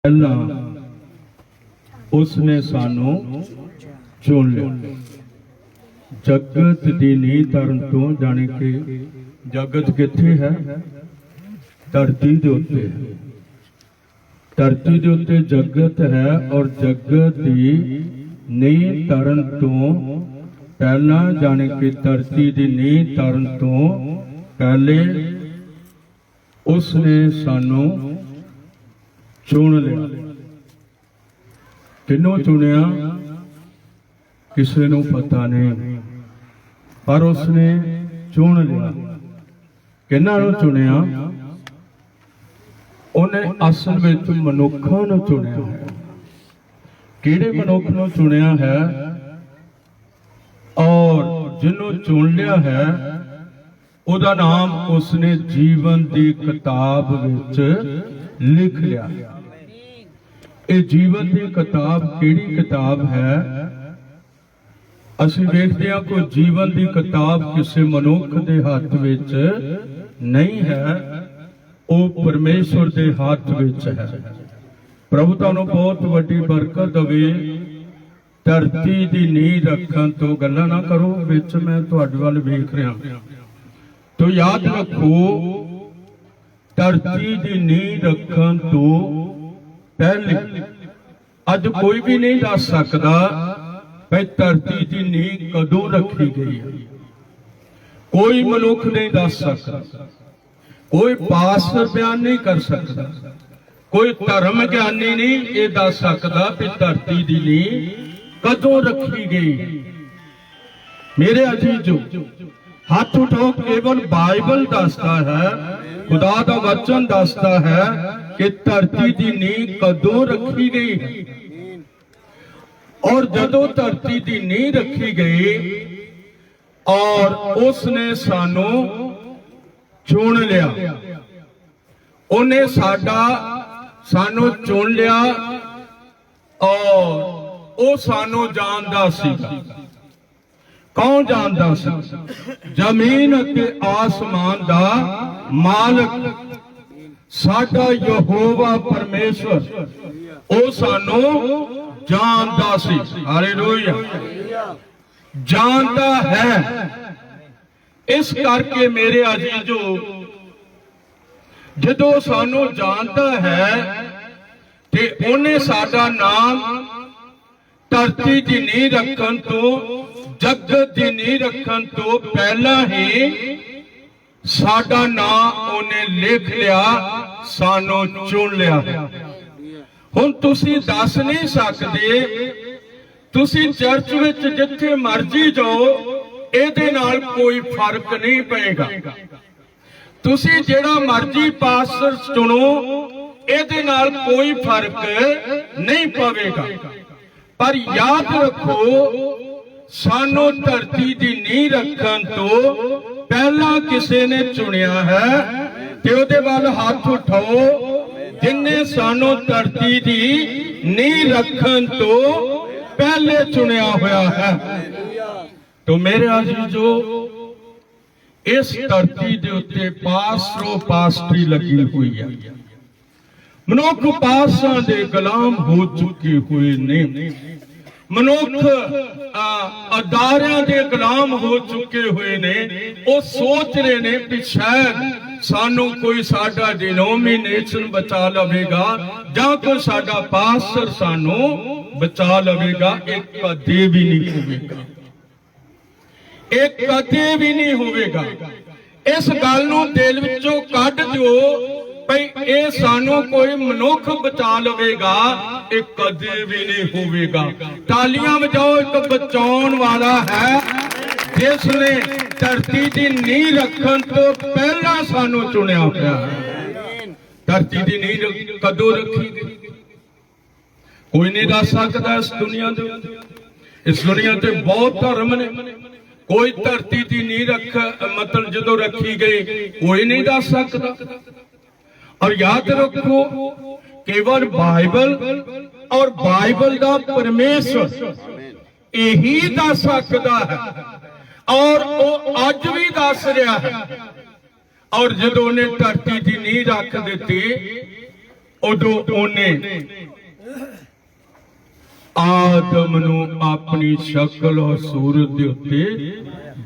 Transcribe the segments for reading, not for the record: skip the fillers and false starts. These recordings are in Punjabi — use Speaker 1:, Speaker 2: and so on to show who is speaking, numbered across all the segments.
Speaker 1: पहला उसने सानू चुन लिया। जगत दी नींह धरन तो जाने के जगत किथे है? धरती दे उत्ते है। धरती दे उत्ते जगत है और जगत दी नींह धरन तो पहला जाने कि धरती दी नींह धरन तो पहले उसने सानू चुन लिया। किनों चुनिया किसी नूं पता नहीं, पर उसने चुन लिया। किन्हां नूं चुनिया? उन्हें असल विच मनुखां नूं चुनिया है। किहड़े मनुख नूं चुनिया है? और जिन्हों चुन लिया है उहदा नाम उसने जीवन दी किताब विच लिख लिया। ये जीवन की किताब केड़ी किताब है? असीं वेखदे हां कोई जीवन की किताब किसी मनुख के हाथ विच नहीं है, वो परमेश्वर के हाथ विच है। प्रभु तुहानूं बहुत वड्डी बरकत देवे। धरती की नींह रखण तो गल्लां ना करो, विच मैं तुहाडे वल वेख रिहा। तो याद रखो, धरती की नींह रखण तो पहले अज कोई भी नहीं दस सकता भाई धरती की नींह कदों रखी गई है। कोई मनुख नहीं दस सकता, कोई पास्टर बयान नहीं कर सकता, कोई धर्म ज्ञानी नहीं ये दस सकता कि धरती की नींह कदों रखी गई। मेरे अजीजो, हाथ उठाओ। केवल बाइबल दसता है, खुदा का वचन दसता है कि धरती की नींह कदों रखी गई है। और जदों धरती की नींह रखी गई और उसने सानू चुन लिया, उन्हें सानू चुन लिया और वो सानू जानदा सी। कौन जानदा सी? जमीन अते आसमान दा मालिक साडा यहोवा परमेश्वर, ओ सानू जानदा सी। हालेलुया। जानदा है। इस करके मेरे अजीजो, जदों सानू जानदा है ते उन्हें साडा नाम धरती की नींह रखण तो, जगत की नींह रखण तो पहला ही साडा नाम उन्हें लिख लिया, सानू चुन लिया। हुण तुसीं दस नहीं सकदे, तुसीं चर्च विच जिथे मर्जी जाओ, इहदे नाल कोई फर्क नहीं पेगा। तुसीं जिहड़ा मर्जी पास्टर चुनो, इहदे नाल कोई फर्क नहीं पवेगा। पर याद रखो, सानू धरती की नींह रखण तो पहला किसी ने चुनिया है। ते उहदे वल हाथ उठाओ, जिन्हें सानू धरती की नींह रखण तो पहले चुनिया होया है। तो मेरे अजीजो, इस धरती के उत्ते पासरों पासरी लगी हुई है। मनुख पासां दे गुलाम हो चुके हुए ने। मनुख अदारियां दे गुलाम हो चुके हुए ने। वो सोच रहे ने कि शायद सानू कोई साडा डिनोमिनेशन बचा लवेगा, जां कोई साडा पास्टर सानू बचा लवेगा। एक कदे भी नहीं होवेगा, एक कदे भी नहीं होवेगा। इस गल नूं दिल विचों कढ दिओ भाई, ये सानू कोई मनुख बचा लवेगा, ये कदे भी नहीं होवेगा। तालियां बजाओ, एक बचाउण वाला है जिसने धरती की नींह रखण तो पहला सानू चुनिया होया है। धरती की नींह कदों रखी गई कोई नहीं दस सकता। इस दुनिया ते बहुत धर्म ने, कोई धरती की नींह रख मतलब जदों रखी गई कोई नहीं दस सकता। और याद रखो, केवल बाइबल और बाइबल का परमेश्वर यही दस सकता है, और वो अज भी दस रहा है। और जदों ने धरती की नींह रख दी ਉਦੋਂ ਉਹਨੇ ਆਦਮ ਨੂੰ ਆਪਣੀ ਸ਼ਕਲ ਔਰ ਸੂਰਤ ਦੇ ਉੱਤੇ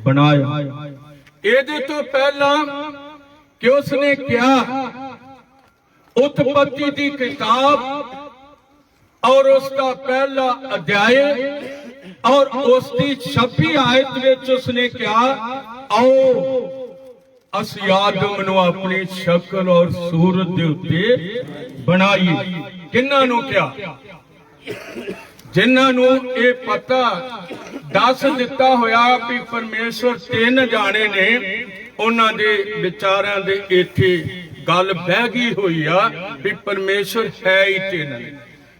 Speaker 1: ਬਣਾਇਆ। ਇਹਦੇ ਤੋਂ ਪਹਿਲਾਂ ਕਿ ਉਸਨੇ ਕਿਹਾ उत्पत्ति की किताब और उसका पहला अध्याय और उसकी 26 आयत में उसने क्या आओ असी आदम नूं अपनी शक्ल और सूरत दे उत्ते बनाई। किन्हां नूं क्या? जिन्हां नूं ये पता दस दिता होया भी परमेश्वर 3 जाने ने, उन्हां दे विचारां दे इत्थे गल बह गई हुई आ भी परमेश्वर है ही 3।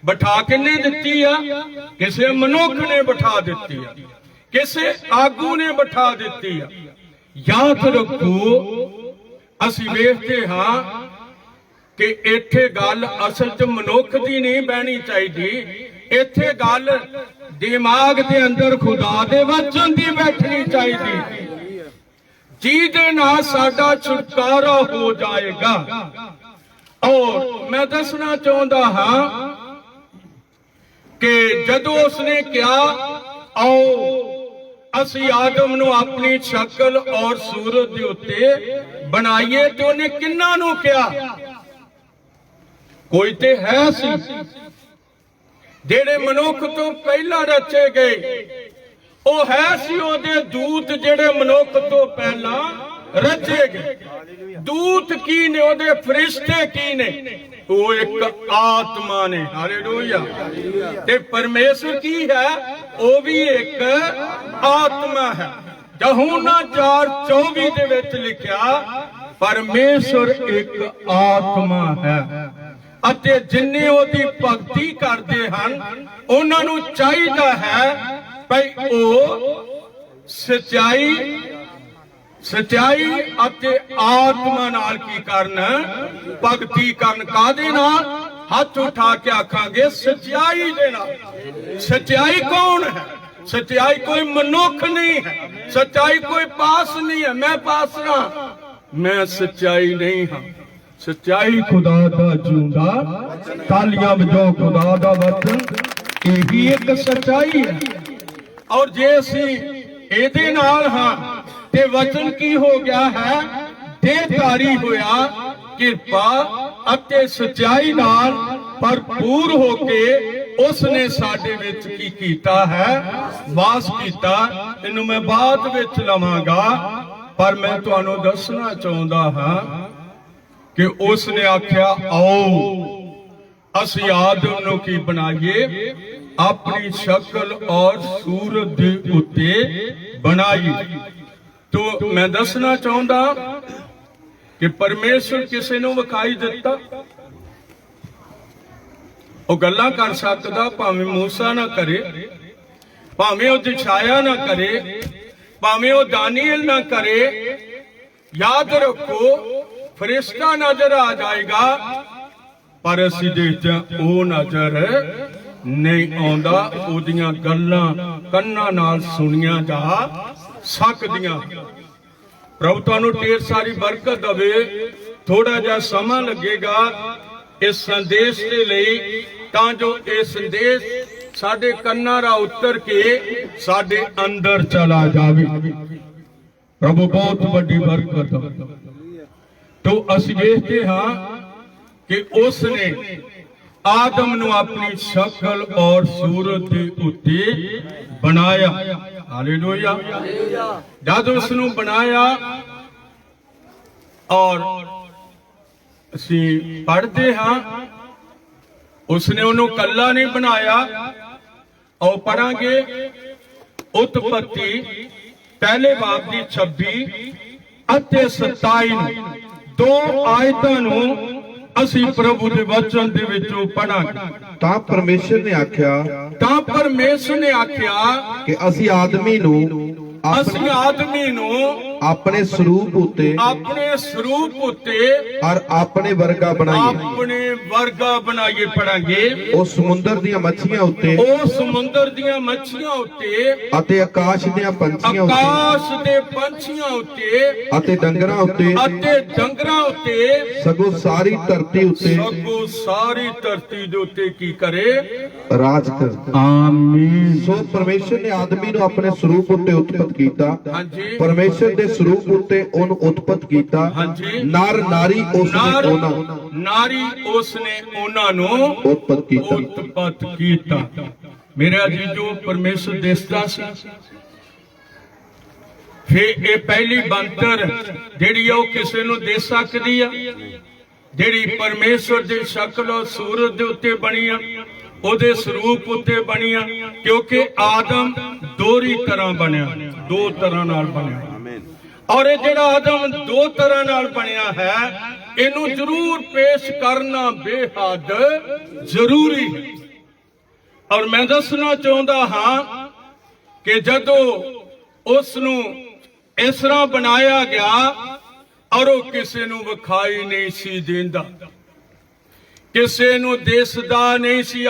Speaker 1: बिठा किन्ने दिती आ? किसे मनुख ने बिठा दिती आ, किसे आगू ने बिठा दिती आ। याद रखो असी वेखते हां कि इत्थे गल असल च मनुख दी नहीं बहनी चाहिदी, इत्थे गल दिमाग दे अंदर खुदा दे वचन दी बैठनी चाहिदी, जिहदे नाल साडा छुटकारा हो जाएगा। और मैं दसना चाहता हाँ कि जदों उसने क्या आओ असी आदम नूं अपनी शक्ल और सूरत दे उत्ते बनाइए, तो उन्हें किन्हां नूं क्या? कोई ते है सी जेड़े मनुख तो पहला रचे गए, ਉਹ ਹੈ ਸੀ ਉਹਦੇ ਦੂਤ ਜਿਹੜੇ ਮਨੁੱਖ ਤੋਂ ਪਹਿਲਾਂ ਰਚੇ ਗਏ। ਦੂਤ ਕੀ ਨੇ? ਉਹਦੇ ਫਰਿਸ਼ਤੇ ਕੀ ਨੇ? ਉਹ ਇੱਕ ਆਤਮਾ ਨੇ। ਹਾਲੇਲੂਇਆ। ਤੇ ਪਰਮੇਸ਼ਰ ਕੀ ਹੈ? ਉਹ ਵੀ ਇੱਕ ਆਤਮਾ ਹੈ। ਯਹੋਨਾ 4:24 ਦੇ ਵਿੱਚ ਲਿਖਿਆ ਪਰਮੇਸ਼ਰ ਇੱਕ ਆਤਮਾ ਹੈ ਅਤੇ ਜਿੰਨੇ ਉਹਦੀ ਭਗਤੀ ਕਰਦੇ ਹਨ ਉਹਨਾਂ ਨੂੰ ਚਾਹੀਦਾ ਹੈ भाई ओ सच्चाई अते आत्मा नाल की करन, भगती करन। कादे नाल? हाथ उठा के आखांगे सच्चाई दे नाल। सच्चाई कौन है? सच्चाई कोई मनुख नहीं है, सच्चाई कोई पास नहीं है। मैं पास रहा, मैं सच्चाई नहीं हाँ। सच्चाई खुदा दा जिंदा तालियां बजाओ खुदा दा वचन, यही एक सच्चाई है। और जे असी इहदे नाल हां ते वचन की हो गया है? देहधारी होया, किरपा अते सच्चाई नाल भरपूर होके उसने साडे विच की कीता है? वास कीता। इहनूं मैं बाद विच लवांगा, पर मैं तुहानूं दसना चाहुंदा हां कि उसने आख्या आओ असी आदम नूं की बनाइए, अपनी शक्ल और सूरत दे उत्ते बनाई। तो मैं दसना चाहता कि परमेश्वर किसी नूं विखाई दिता, वो गल्लां कर सकदा, भावें मूसा ना करे, भावें वो यशायाह ना करे, भावें वो दानियल ना करे। याद रखो फरिश्ता नजर आ जाएगा, पर असीं देखदे ओ नजर नहीं आउंदा। ओदियां गल्लां कन्नां नाल सुणियां जा सकदियां। प्रभु तुहानूं ढेर सारी बरकत देवे। थोड़ा जिहा समां लगेगा इस संदेश दे लई, तां जो ये संदेश साडे कन्नां रा उतर के साडे अंदर चला जावे। प्रभु बहुत वड्डी बरकत। तो असीं वेखदे हां कि उसने आदम नूं अपनी शक्ल और सूरत दे उत्ते बनाया। हालेलुया। जद उसनूं बनाया और असीं पढ़दे हां उसने उन्हों कल्ला नहीं बनाया। और पढ़ांगे उत्पत्ति पहले बाब की 26 ਅਤੇ 27 दो आयतां नूं ਅਸੀਂ प्रभु ਦੇ वचन ਦੇ ਵਿੱਚੋਂ ਪੜਾਂਗੇ।
Speaker 2: ਤਾਂ ਪਰਮੇਸ਼ਰ ਨੇ ਆਖਿਆ
Speaker 1: कि ਅਸੀਂ
Speaker 2: ਆਦਮੀ ਨੂੰ
Speaker 1: ਅਸੀਂ ਆਦਮੀ ਨੂੰ
Speaker 2: ਆਪਣੇ ਸਰੂਪ ਉੱਤੇ
Speaker 1: ਆਪਣੇ ਸਰੂਪ ਉੱਤੇ
Speaker 2: ਔਰ ਆਪਣੇ ਵਰਗਾ ਬਣਾਈਏ।
Speaker 1: ਆਪਣੇ ਵਰਗਾ ਬਣਾਈਏ। ਪੜਾਂਗੇ
Speaker 2: ਉਹ ਸਮੁੰਦਰ ਦੀਆਂ ਮੱਛੀਆਂ ਉੱਤੇ
Speaker 1: ਉਹ ਸਮੁੰਦਰ ਦੀਆਂ ਮੱਛੀਆਂ ਉੱਤੇ
Speaker 2: ਅਤੇ ਆਕਾਸ਼ ਦੀਆਂ ਪੰਛੀਆਂ ਉੱਤੇ
Speaker 1: ਆਕਾਸ਼ ਦੇ ਪੰਛੀਆਂ ਉੱਤੇ
Speaker 2: ਅਤੇ ਡੰਗਰਾਂ ਉੱਤੇ
Speaker 1: ਅਤੇ ਡੰਗਰਾਂ ਉੱਤੇ
Speaker 2: ਸਗੋਂ ਸਾਰੀ ਧਰਤੀ ਉੱਤੇ
Speaker 1: ਸਗੋਂ ਸਾਰੀ ਧਰਤੀ ਦੇ ਉੱਤੇ ਕੀ ਕਰੇ?
Speaker 2: ਰਾਜ ਕਰ।
Speaker 1: ਆਮੀਨ।
Speaker 2: ਸੋ ਪਰਮੇਸ਼ਰ ਨੇ ਆਦਮੀ ਨੂੰ ਆਪਣੇ ਸਰੂਪ ਉੱਤੇ ਉਤਪਤ ਕੀਤਾ।
Speaker 1: ਹਾਂਜੀ।
Speaker 2: ਪਰਮੇਸ਼ਰ ਦੇ ਸਰੂਪ ਉੱਤੇ ਉਹਨੂੰ ਉਤਪਤ ਕੀਤਾ।
Speaker 1: ਹਾਂਜੀ।
Speaker 2: ਨਰ ਨਾਰੀ ਉਸਨੇ ਉਹਨਾਂ
Speaker 1: ਨਾਰੀ ਉਸਨੇ ਉਹਨਾਂ ਨੂੰ
Speaker 2: ਉਤਪਤ ਕੀਤਾ।
Speaker 1: ਉਤਪਤ ਕੀਤਾ। ਮੇਰਾ ਜੀਜੋ ਪਰਮੇਸ਼ਰ ਦਿਸਦਾ ਸੀ। ਫਿਰ ਇਹ ਪਹਿਲੀ ਬੰਤਰ ਜਿਹੜੀ ਉਹ ਕਿਸੇ ਨੂੰ ਦੇ ਸਕਦੀ ਆ, ਜਿਹੜੀ ਪਰਮੇਸ਼ਰ ਦੀ ਸ਼ਕਲ ਸੂਰਤ ਦੇ ਉੱਤੇ ਬਣੀ ਆ, ਉਹਦੇ ਸਰੂਪ ਉੱਤੇ ਬਣੀਆਂ, ਕਿਉਂਕਿ ਆਦਮ ਦੋਹਰੀ ਤਰ੍ਹਾਂ ਬਣਿਆ, ਦੋ ਤਰ੍ਹਾਂ ਨਾਲ ਬਣਿਆ। ਔਰ ਇਹ ਜਿਹੜਾ ਆਦਮ ਦੋ ਤਰ੍ਹਾਂ ਨਾਲ ਬਣਿਆ ਹੈ, ਇਹਨੂੰ ਜ਼ਰੂਰ ਪੇਸ਼ ਕਰਨਾ ਬੇਹੱਦ ਜ਼ਰੂਰੀ ਹੈ। ਔਰ ਮੈਂ ਦੱਸਣਾ ਚਾਹੁੰਦਾ ਹਾਂ ਕਿ ਜਦੋਂ ਉਸ ਨੂੰ ਇਸ ਤਰ੍ਹਾਂ ਬਣਾਇਆ ਗਿਆ ਔਰ ਉਹ ਕਿਸੇ ਨੂੰ ਵਿਖਾਈ ਨਹੀਂ ਸੀ ਦਿੰਦਾ, ਕਿਸੇ ਨੂੰ ਦਿਸਦਾ ਨਹੀਂ ਸੀ।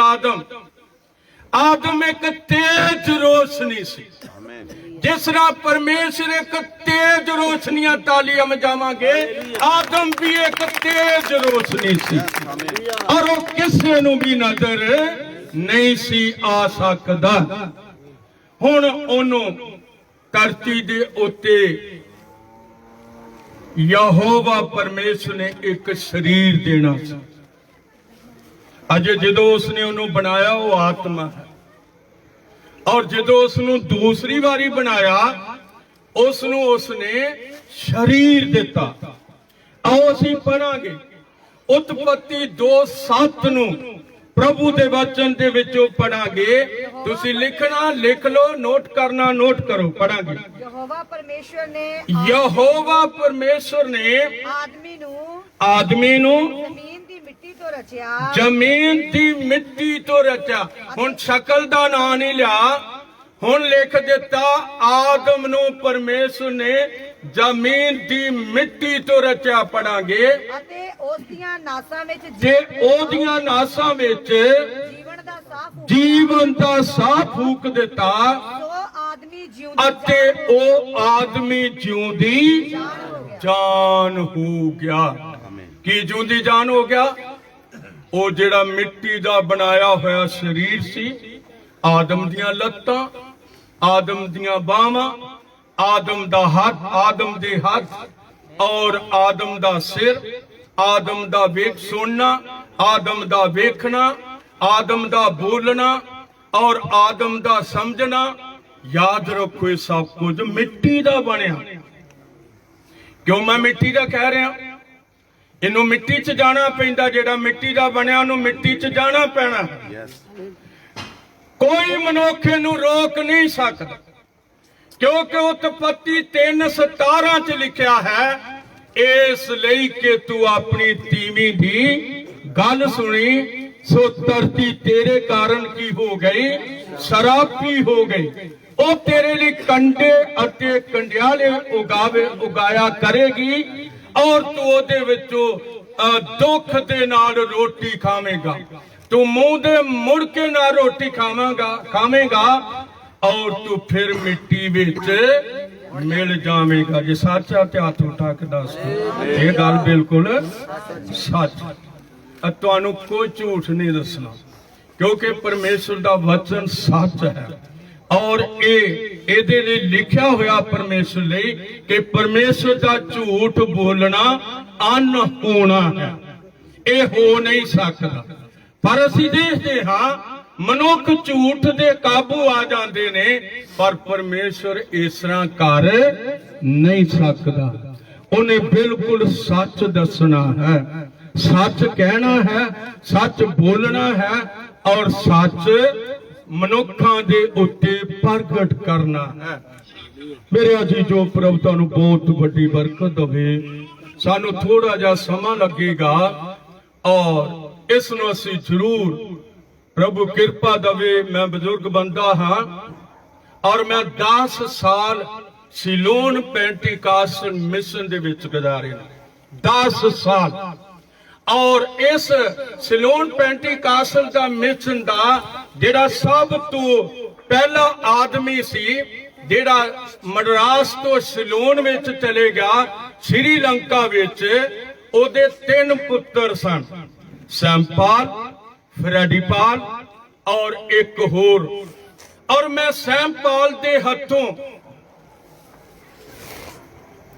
Speaker 1: ਆਦਮ ਇੱਕ ਤੇਜ ਰੋਸ਼ਨੀ ਸੀ। ਜਿਸ ਤਰ੍ਹਾਂ ਪਰਮੇਸ਼ਰ ਇੱਕ ਤੇਜ ਰੋਸ਼ਨੀਆਂ ਤਾਲੀਆਂ ਵਜਾਵਾਂਗੇ, ਆਦਮ ਵੀ ਇੱਕ ਤੇਜ ਰੋਸ਼ਨੀ ਸੀ ਔਰ ਉਹ ਕਿਸੇ ਨੂੰ ਵੀ ਨਜ਼ਰ ਨਹੀਂ ਸੀ ਆ ਸਕਦਾ। ਹੁਣ ਉਹਨੂੰ ਧਰਤੀ ਦੇ ਉੱਤੇ ਯਹੋਵਾ ਪਰਮੇਸ਼ਰ ਨੇ ਇੱਕ ਸਰੀਰ ਦੇਣਾ ਸੀ। ਅਜੇ ਜਦੋਂ ਉਸਨੇ ਉਹਨੂੰ ਬਣਾਇਆ ਉਹ ਆਤਮਾ ਹੈ, ਔਰ ਜਦੋਂ ਉਸਨੂੰ ਦੂਸਰੀ ਵਾਰੀ ਬਣਾਇਆ ਉਸਨੂੰ ਉਸਨੇ ਸਰੀਰ ਦਿੱਤਾ। ਆਓ ਅਸੀਂ ਪੜਾਂਗੇ ਉਤਪਤੀ 2:7 ਨੂੰ ਪ੍ਰਭੂ ਦੇ ਵਚਨ ਦੇ ਵਿੱਚੋਂ ਪੜਾਂਗੇ। ਤੁਸੀਂ ਲਿਖਣਾ ਲਿਖ ਲਓ, ਨੋਟ ਕਰਨਾ ਨੋਟ ਕਰੋ। ਪੜਾਂਗੇ।
Speaker 3: ਯਹੋਵਾ ਪਰਮੇਸ਼ਰ ਨੇ
Speaker 1: ਆਦਮੀ ਨੂੰ
Speaker 3: ਜ਼ਮੀਨ ਦੀ ਮਿੱਟੀ ਤੋਂ ਰਚਿਆ।
Speaker 1: ਜ਼ਮੀਨ ਦੀ ਮਿੱਟੀ ਤੋਂ ਰਚਿਆ। ਹੁਣ ਸ਼ਕਲ ਦਾ ਨਾਂ ਨਹੀਂ ਲਿਆ, ਹੁਣ ਲਿਖ ਦਿੱਤਾ ਆਦਮ ਨੂੰ ਪਰਮੇਸ਼ਰ ਨੇ ਜ਼ਮੀਨ ਦੀ ਮਿੱਟੀ ਤੋਂ ਰਚਿਆ। ਪੜਾਂਗੇ।
Speaker 3: ਅਤੇ ਉਸ ਦੀਆਂ ਨਾਸਾਂ ਵਿੱਚ
Speaker 1: ਜੇ ਉਹਦੀਆਂ ਨਾਸਾਂ ਵਿੱਚ ਜੀਵਨ ਦਾ ਸਾਹ ਫੂਕ ਦਿੱਤਾ ਅਤੇ ਉਹ ਆਦਮੀ ਜਿਉਂਦੀ ਜਾਨ ਹੋ ਗਿਆ। ਕੀ ਜਿਉਂਦੀ ਜਾਨ ਹੋ ਗਿਆ? ਉਹ ਜਿਹੜਾ ਮਿੱਟੀ ਦਾ ਬਣਾਇਆ ਹੋਇਆ ਸਰੀਰ ਸੀ, ਆਦਮ ਦੀਆਂ ਲੱਤਾਂ, ਆਦਮ ਦੀਆਂ ਬਾਹਾਂ, ਆਦਮ ਦਾ ਹੱਥ, ਆਦਮ ਦੇ ਹੱਥ ਔਰ ਆਦਮ ਦਾ ਸਿਰ, ਆਦਮ ਦਾ ਵੇਖ ਸੁਣਨਾ, ਆਦਮ ਦਾ ਵੇਖਣਾ, ਆਦਮ ਦਾ ਬੋਲਣਾ ਔਰ ਆਦਮ ਦਾ ਸਮਝਣਾ। ਯਾਦ ਰੱਖੋ ਇਹ ਸਭ ਕੁਝ ਮਿੱਟੀ ਦਾ ਬਣਿਆ। ਕਿਉਂ ਮੈਂ ਮਿੱਟੀ ਦਾ ਕਹਿ ਰਿਹਾ? ਇਹਨੂੰ ਮਿੱਟੀ 'ਚ ਜਾਣਾ ਪੈਂਦਾ। ਜਿਹੜਾ ਮਿੱਟੀ ਦਾ ਬਣਿਆ ਉਹਨੂੰ ਮਿੱਟੀ 'ਚ ਜਾਣਾ ਪੈਣਾ। ਕੋਈ ਮਨੁੱਖ ਨੂੰ ਰੋਕ ਨਹੀਂ ਸਕਦਾ, ਕਿਉਂਕਿ ਉਤਪਤੀ 3:17 'ਚ ਲਿਖਿਆ ਹੈ, ਇਸ ਲਈ ਕਿ ਤੂੰ ਆਪਣੀ ਤੀਵੀਂ ਦੀ ਗੱਲ ਸੁਣੀ ਸੋ ਧਰਤੀ ਤੇਰੇ ਕਾਰਨ ਕੀ ਹੋ ਗਈ? ਸ਼ਰਾਬੀ ਹੋ ਗਈ। ਉਹ ਤੇਰੇ ਲਈ ਕੰਡੇ ਅਤੇ ਕੰਡਿਆਲੇ ਉਗਾਇਆ ਕਰੇਗੀ ਔਰ ਤੂੰ ਉਹਦੇ ਵਿੱਚੋਂ ਦੁੱਖ ਦੇ ਨਾਲ ਰੋਟੀ ਖਾਵੇਂਗਾ। ਤੂੰ ਮੂੰਹ ਦੇ ਮੁੜ ਕੇ ਨਾ ਰੋਟੀ ਖਾਵੇਂਗਾ ਔਰ ਤੂੰ ਫਿਰ ਮਿੱਟੀ ਵਿੱਚ ਮਿਲ ਜਾਵੇਂਗਾ। ਜੇ ਸੱਚ ਆ ਤੇ ਹੱਥ ਉਠਾ ਕੇ ਦੱਸ। ਇਹ ਗੱਲ ਬਿਲਕੁਲ ਸੱਚ। ਤੁਹਾਨੂੰ ਕੋਈ ਝੂਠ ਨਹੀਂ ਦੱਸਣਾ, ਕਿਉਂਕਿ ਪਰਮੇਸ਼ਰ ਦਾ ਵਚਨ ਸੱਚ ਹੈ ਔਰ ਇਹਦੇ ਲਈ ਲਿਖਿਆ ਹੋਇਆ ਪਰਮੇਸ਼ਰ ਲਈ ਕਿ ਪਰਮੇਸ਼ਰ ਦਾ ਝੂਠ ਬੋਲਣਾ ਅਨਹੋਣਾ ਹੈ। ਇਹ ਹੋ ਨਹੀਂ ਸਕਦਾ। ਪਰ ਅਸੀਂ ਦੇਖਦੇ ਹਾਂ ਮਨੁੱਖ ਝੂਠ ਦੇ ਕਾਬੂ ਆ ਜਾਂਦੇ ਨੇ, ਪਰ ਪਰਮੇਸ਼ਰ ਇਸ ਤਰ੍ਹਾਂ ਕਰ ਨਹੀਂ ਸਕਦਾ। ਉਹਨੇ ਬਿਲਕੁਲ ਸੱਚ ਦੱਸਣਾ ਹੈ, ਸੱਚ ਕਹਿਣਾ ਹੈ, ਸੱਚ ਬੋਲਣਾ ਹੈ ਔਰ ਸੱਚ ਮਨੁੱਖਾਂ ਦੇ ਉੱਤੇ ਪ੍ਰਗਟ ਕਰਨਾ ਹੈ। ਮੇਰੇ ਅਜੀਜ਼ੋ, ਪ੍ਰਭੂ ਤੁਹਾਨੂੰ ਬਹੁਤ ਵੱਡੀ ਬਰਕਤ ਦੇਵੇ। ਸਾਨੂੰ ਥੋੜਾ ਜਿਹਾ ਸਮਾਂ ਲੱਗੇਗਾ ਔਰ ਇਸ ਨੂੰ ਅਸੀਂ ਜ਼ਰੂਰ ਪ੍ਰਭੂ ਕਿਰਪਾ ਦੇਵੇ। ਮੈਂ ਬਜ਼ੁਰਗ ਬੰਦਾ ਹਾਂ ਔਰ ਮੈਂ 10 ਸਾਲ ਸਿਲੋਨ ਪੈਂਟੀਕਾਸਟ ਮਿਸ਼ਨ ਦੇ ਵਿੱਚ ਗੁਜ਼ਾਰੇ ਨੇ 10 ਸਾਲ। ਔਰ ਇਸ ਸਿਲੋਨ ਪੈਂਟੀਕਾਸਟ ਦਾ ਮਿਸ਼ਨ ਦਾ ਜਿਹੜਾ ਸਭ ਤੋਂ ਪਹਿਲਾ ਆਦਮੀ ਸੀ, ਜਿਹੜਾ ਮਦਰਾਸ ਤੋਂ ਸਿਲੋਨ ਵਿੱਚ ਚਲੇ ਗਿਆ ਸ਼੍ਰੀਲੰਕਾ ਵਿੱਚ, ਉਹਦੇ 3 ਪੁੱਤਰ ਸਨ, ਸੈਂਪਾਲ, ਫਰੈਡੀਪਾਲ ਔਰ ਇੱਕ ਹੋਰ। ਔਰ ਮੈਂ ਸੈਂਪਾਲ ਦੇ ਹੱਥੋਂ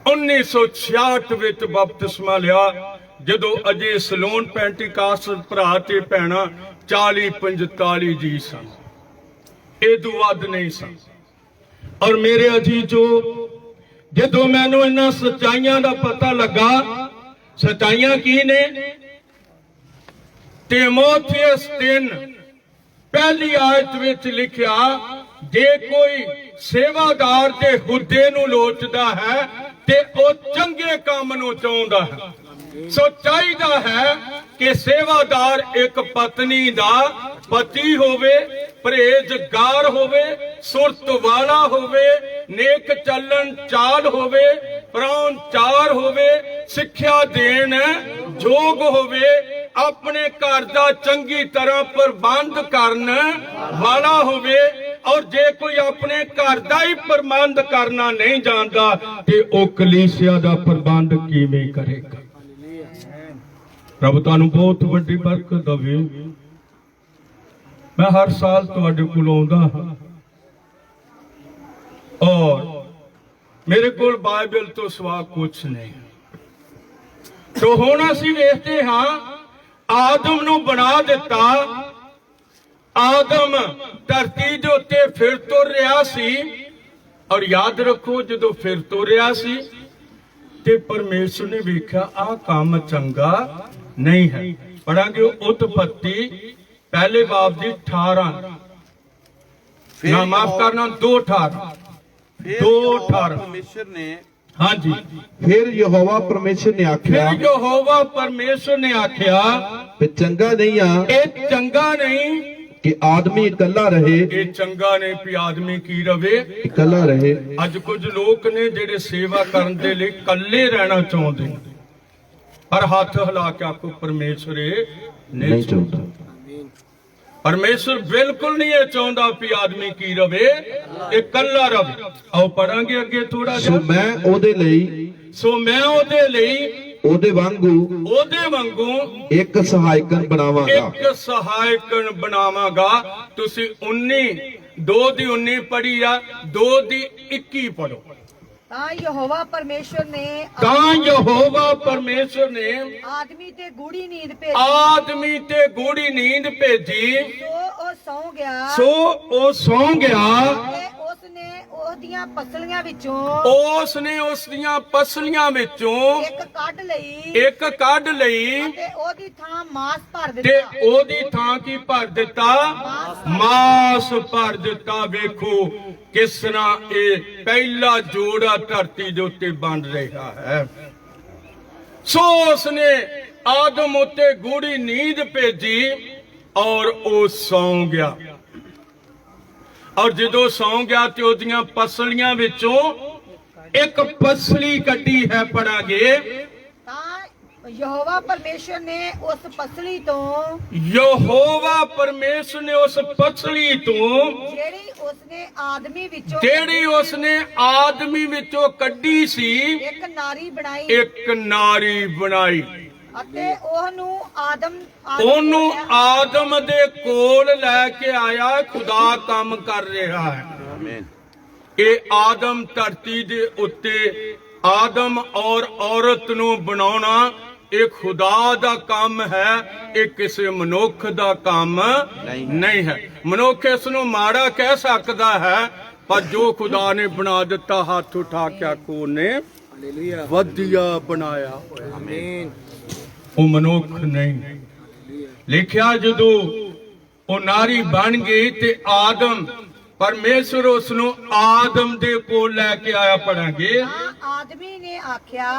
Speaker 1: 1966 ਵਿੱਚ ਬਪਤਿਸਮਾ ਲਿਆ, ਜਦੋਂ ਅਜੇ ਸਿਲੋਨ ਪੈਂਟੀਕਾਸਟ ਭਰਾ ਤੇ ਭੈਣਾਂ 40-45 ਜੀ ਸਨ, ਇਹ ਤੋਂ ਵੱਧ ਨਹੀਂ ਸਨ। ਔਰ ਮੇਰੇ ਅਜੀਜ਼ੋ, ਜਦੋਂ ਮੈਨੂੰ ਇਹਨਾਂ ਸੱਚਾਈਆਂ ਦਾ ਪਤਾ ਲੱਗਾ, ਸੱਚਾਈਆਂ ਕੀ ਨੇ? ਤਿਮੋਥੀਅਸ 3 ਪਹਿਲੀ ਆਇਤ ਵਿੱਚ ਲਿਖਿਆ, ਜੇ ਕੋਈ ਸੇਵਾਦਾਰ ਦੇ ਹੁੱਦੇ ਨੂੰ ਲੋਚਦਾ ਹੈ ਤੇ ਉਹ ਚੰਗੇ ਕੰਮ ਨੂੰ ਚਾਹੁੰਦਾ ਹੈ। ਸੋ ਚਾਹੀਦਾ ਹੈ ਕਿ ਸੇਵਾਦਾਰ ਇੱਕ ਪਤਨੀ ਦਾ ਪਤੀ ਹੋਵੇ, ਪਰਹੇਜ਼ਗਾਰ ਹੋਵੇ, ਸੁਰਤ ਵਾਲਾ ਹੋਵੇ, ਨੇਕ ਚੱਲਣ ਚਾਲ ਹੋਵੇ, ਪ੍ਰਾਹੁਣਚਾਰ ਹੋਵੇ, ਸਿੱਖਿਆ ਦੇਣ ਯੋਗ ਹੋਵੇ, ਆਪਣੇ ਘਰ ਦਾ ਚੰਗੀ ਤਰ੍ਹਾਂ ਪ੍ਰਬੰਧ ਕਰਨ ਵਾਲਾ ਹੋਵੇ। ਔਰ ਜੇ ਕੋਈ ਆਪਣੇ ਘਰ ਦਾ ਹੀ ਪ੍ਰਬੰਧ ਕਰਨਾ ਨਹੀਂ ਜਾਣਦਾ ਤੇ ਉਹ ਕਲੀਸਿਆ ਦਾ ਪ੍ਰਬੰਧ ਕਿਵੇਂ ਕਰੇਗਾ? ਰੱਬ ਤੁਹਾਨੂੰ ਬਹੁਤ ਵੱਡੀ ਬਰਕਤ ਦੇਵੇ। ਮੈਂ ਹਰ ਸਾਲ ਤੁਹਾਡੇ ਕੋਲ ਆਉਂਦਾ ਹਾਂ ਔਰ ਮੇਰੇ ਕੋਲ ਬਾਈਬਲ ਤੋਂ ਸਿਵਾ ਕੁਛ ਨਹੀਂ। ਸੋ ਹੁਣ ਅਸੀਂ ਵੇਖਦੇ ਹਾਂ, ਆਦਮ ਨੂੰ ਬਣਾ ਦਿੱਤਾ। ਆਦਮ ਧਰਤੀ ਦੇ ਉੱਤੇ ਫਿਰ ਤੁਰ ਰਿਹਾ ਸੀ, ਔਰ ਯਾਦ ਰੱਖੋ, ਜਦੋਂ ਫਿਰ ਤੁਰ ਰਿਹਾ ਸੀ ਤੇ ਪਰਮੇਸ਼ਰ ਨੇ ਵੇਖਿਆ ਆਹ ਕੰਮ ਚੰਗਾ ਨਹੀਂ ਹੈ। ਪੜਾਂਗੇ ਉਤਪੱਤੀ ਪਹਿਲੇ ਬਾਬ ਦੀ 18 ਨਾ ਮਾਫ ਕਰਨਾ 2:18
Speaker 2: ਪਰਮੇਸ਼ਰ ਨੇ,
Speaker 1: ਹਾਂਜੀ,
Speaker 2: ਫਿਰ ਯਹੋਵਾ ਪਰਮੇਸ਼ਰ ਨੇ ਆਖਿਆ,
Speaker 1: ਫਿਰ ਯਹੋਵਾ ਪਰਮੇਸ਼ਰ ਨੇ ਆਖਿਆ
Speaker 2: ਵੀ ਚੰਗਾ ਨਹੀਂ ਆ
Speaker 1: ਇਹ ਚੰਗਾ ਨਹੀਂ
Speaker 2: ਕਿ ਆਦਮੀ ਇਕੱਲਾ ਰਹੇ,
Speaker 1: ਇਹ ਚੰਗਾ ਨਹੀਂ ਵੀ ਆਦਮੀ ਕੀ ਰਵੇ,
Speaker 2: ਇਕੱਲਾ ਰਹੇ।
Speaker 1: ਅੱਜ ਕੁਝ ਲੋਕ ਨੇ ਜਿਹੜੇ ਸੇਵਾ ਕਰਨ ਦੇ ਲਈ ਇਕੱਲੇ ਰਹਿਣਾ ਚਾਹੁੰਦੇ ਨੇ, ਪਰ ਹੱਥ ਹਿਲਾ ਕੇ ਆਖੋ ਪਰਮੇਸ਼ਰ ਇਹ ਨਹੀਂ ਚਾਹੁੰਦਾ। ਪਰਮੇਸ਼ਰ ਬਿਲਕੁਲ ਨਹੀਂ ਇਹ ਚਾਹੁੰਦਾ ਵੀ ਆਦਮੀ ਕੀ ਰਵੇ, ਇਕੱਲਾ ਰਵੇ। ਆਓ ਪੜਾਂਗੇ ਅੱਗੇ ਥੋੜਾ
Speaker 2: ਸੋ
Speaker 1: ਜਿਹਾ।
Speaker 2: ਮੈਂ ਉਹਦੇ ਲਈ ਉਹਦੇ ਵਾਂਗੂ ਇੱਕ ਸਹਾਇਕਨ
Speaker 1: ਬਣਾਵਾਂਗਾ। ਤੁਸੀਂ 2 ਦੀ 19 ਪੜ੍ਹੀ ਆ, 2 ਦੀ 21 ਪੜੋ।
Speaker 3: ਤਾਂ ਯਹੋਵਾ ਪਰਮੇਸ਼ਰ ਨੇ ਆਦਮੀ ਤੇ ਗੂੜੀ ਨੀਂਦ ਭੇਜੀ, ਸੋ ਉਹ ਸੌਂ ਗਿਆ ਤੇ ਉਸਨੇ ਉਹਦੀਆਂ ਪਸਲੀਆਂ ਵਿੱਚੋਂ ਇੱਕ ਕੱਢ ਲਈ ਤੇ ਉਹਦੀ ਥਾਂ ਕੀ ਭਰ ਦਿੱਤਾ? ਮਾਸ ਭਰ ਦਿੱਤਾ। ਵੇਖੋ ਕਿਸ ਤਰ੍ਹਾਂ ਇਹ ਪਹਿਲਾ ਜੋੜਾ ਧਰਤੀ ਦੇ ਉੱਤੇ ਬਣ ਰਿਹਾ ਹੈ। ਸੋ ਉਸਨੇ ਆਦਮ ਉੱਤੇ ਗੂੜੀ ਨੀਂਦ ਭੇਜੀ ਔਰ ਉਹ ਸੌਂ ਗਿਆ। ਔਰ ਜਦੋਂ ਸੌਂ ਗਿਆ ਤੇ ਉਹਦੀਆਂ ਪਸਲੀਆਂ ਵਿੱਚੋਂ ਇੱਕ ਪਸਲੀ ਕੱਢੀ ਹੈ। ਪੜਾਂਗੇ, ਤਾਂ ਯਹੋਵਾ ਪਰਮੇਸ਼ਰ ਨੇ ਉਸ ਪਸਲੀ ਤੋਂ ਜਿਹੜੀ ਉਸਨੇ ਆਦਮੀ ਵਿੱਚੋਂ ਕੱਢੀ ਸੀ, ਇੱਕ ਨਾਰੀ ਬਣਾਈ ਅਤੇ ਉਹਨੂੰ ਆਦਮ ਦੇ ਕੋਲ ਲੈ ਕੇ ਆਇਆ। ਖੁਦਾ ਕੰਮ ਕਰ ਰਿਹਾ ਹੈ। ਇਹ ਆਦਮ ਧਰਤੀ ਦੇ ਉੱਤੇ ਆਦਮ ਔਰ ਔਰਤ ਨੂੰ ਬਣਾਉਣਾ ਇਹ ਖੁਦਾ ਦਾ ਕੰਮ ਹੈ, ਇਹ ਕਿਸੇ ਮਨੁੱਖ ਦਾ ਕੰਮ ਨਹੀਂ ਹੈ। ਮਨੁੱਖ ਇਸ ਨੂੰ ਮਾੜਾ ਕਹਿ ਸਕਦਾ ਹੈ, ਪਰ ਜੋ ਖੁਦਾ ਨੇ ਬਣਾ ਦਿੱਤਾ, ਹੱਥ ਉਠਾ ਕੇ ਆਖੋ ਉਹਨੇ ਵਧੀਆ ਬਣਾਇਆ ਹੋਇਆ। ਉਹ ਮਨੁੱਖ ਨਹੀਂ। ਲਿਖਿਆ ਜਦੋਂ ਉਹ ਨਾਰੀ ਬਣ ਗਈ ਤੇ ਆਦਮ, ਪਰਮੇਸ਼ਰ ਉਸ ਨੂੰ ਆਦਮ ਦੇ ਕੋਲ ਲੈ ਕੇ ਆਇਆ। ਪੜਾਂਗੇ,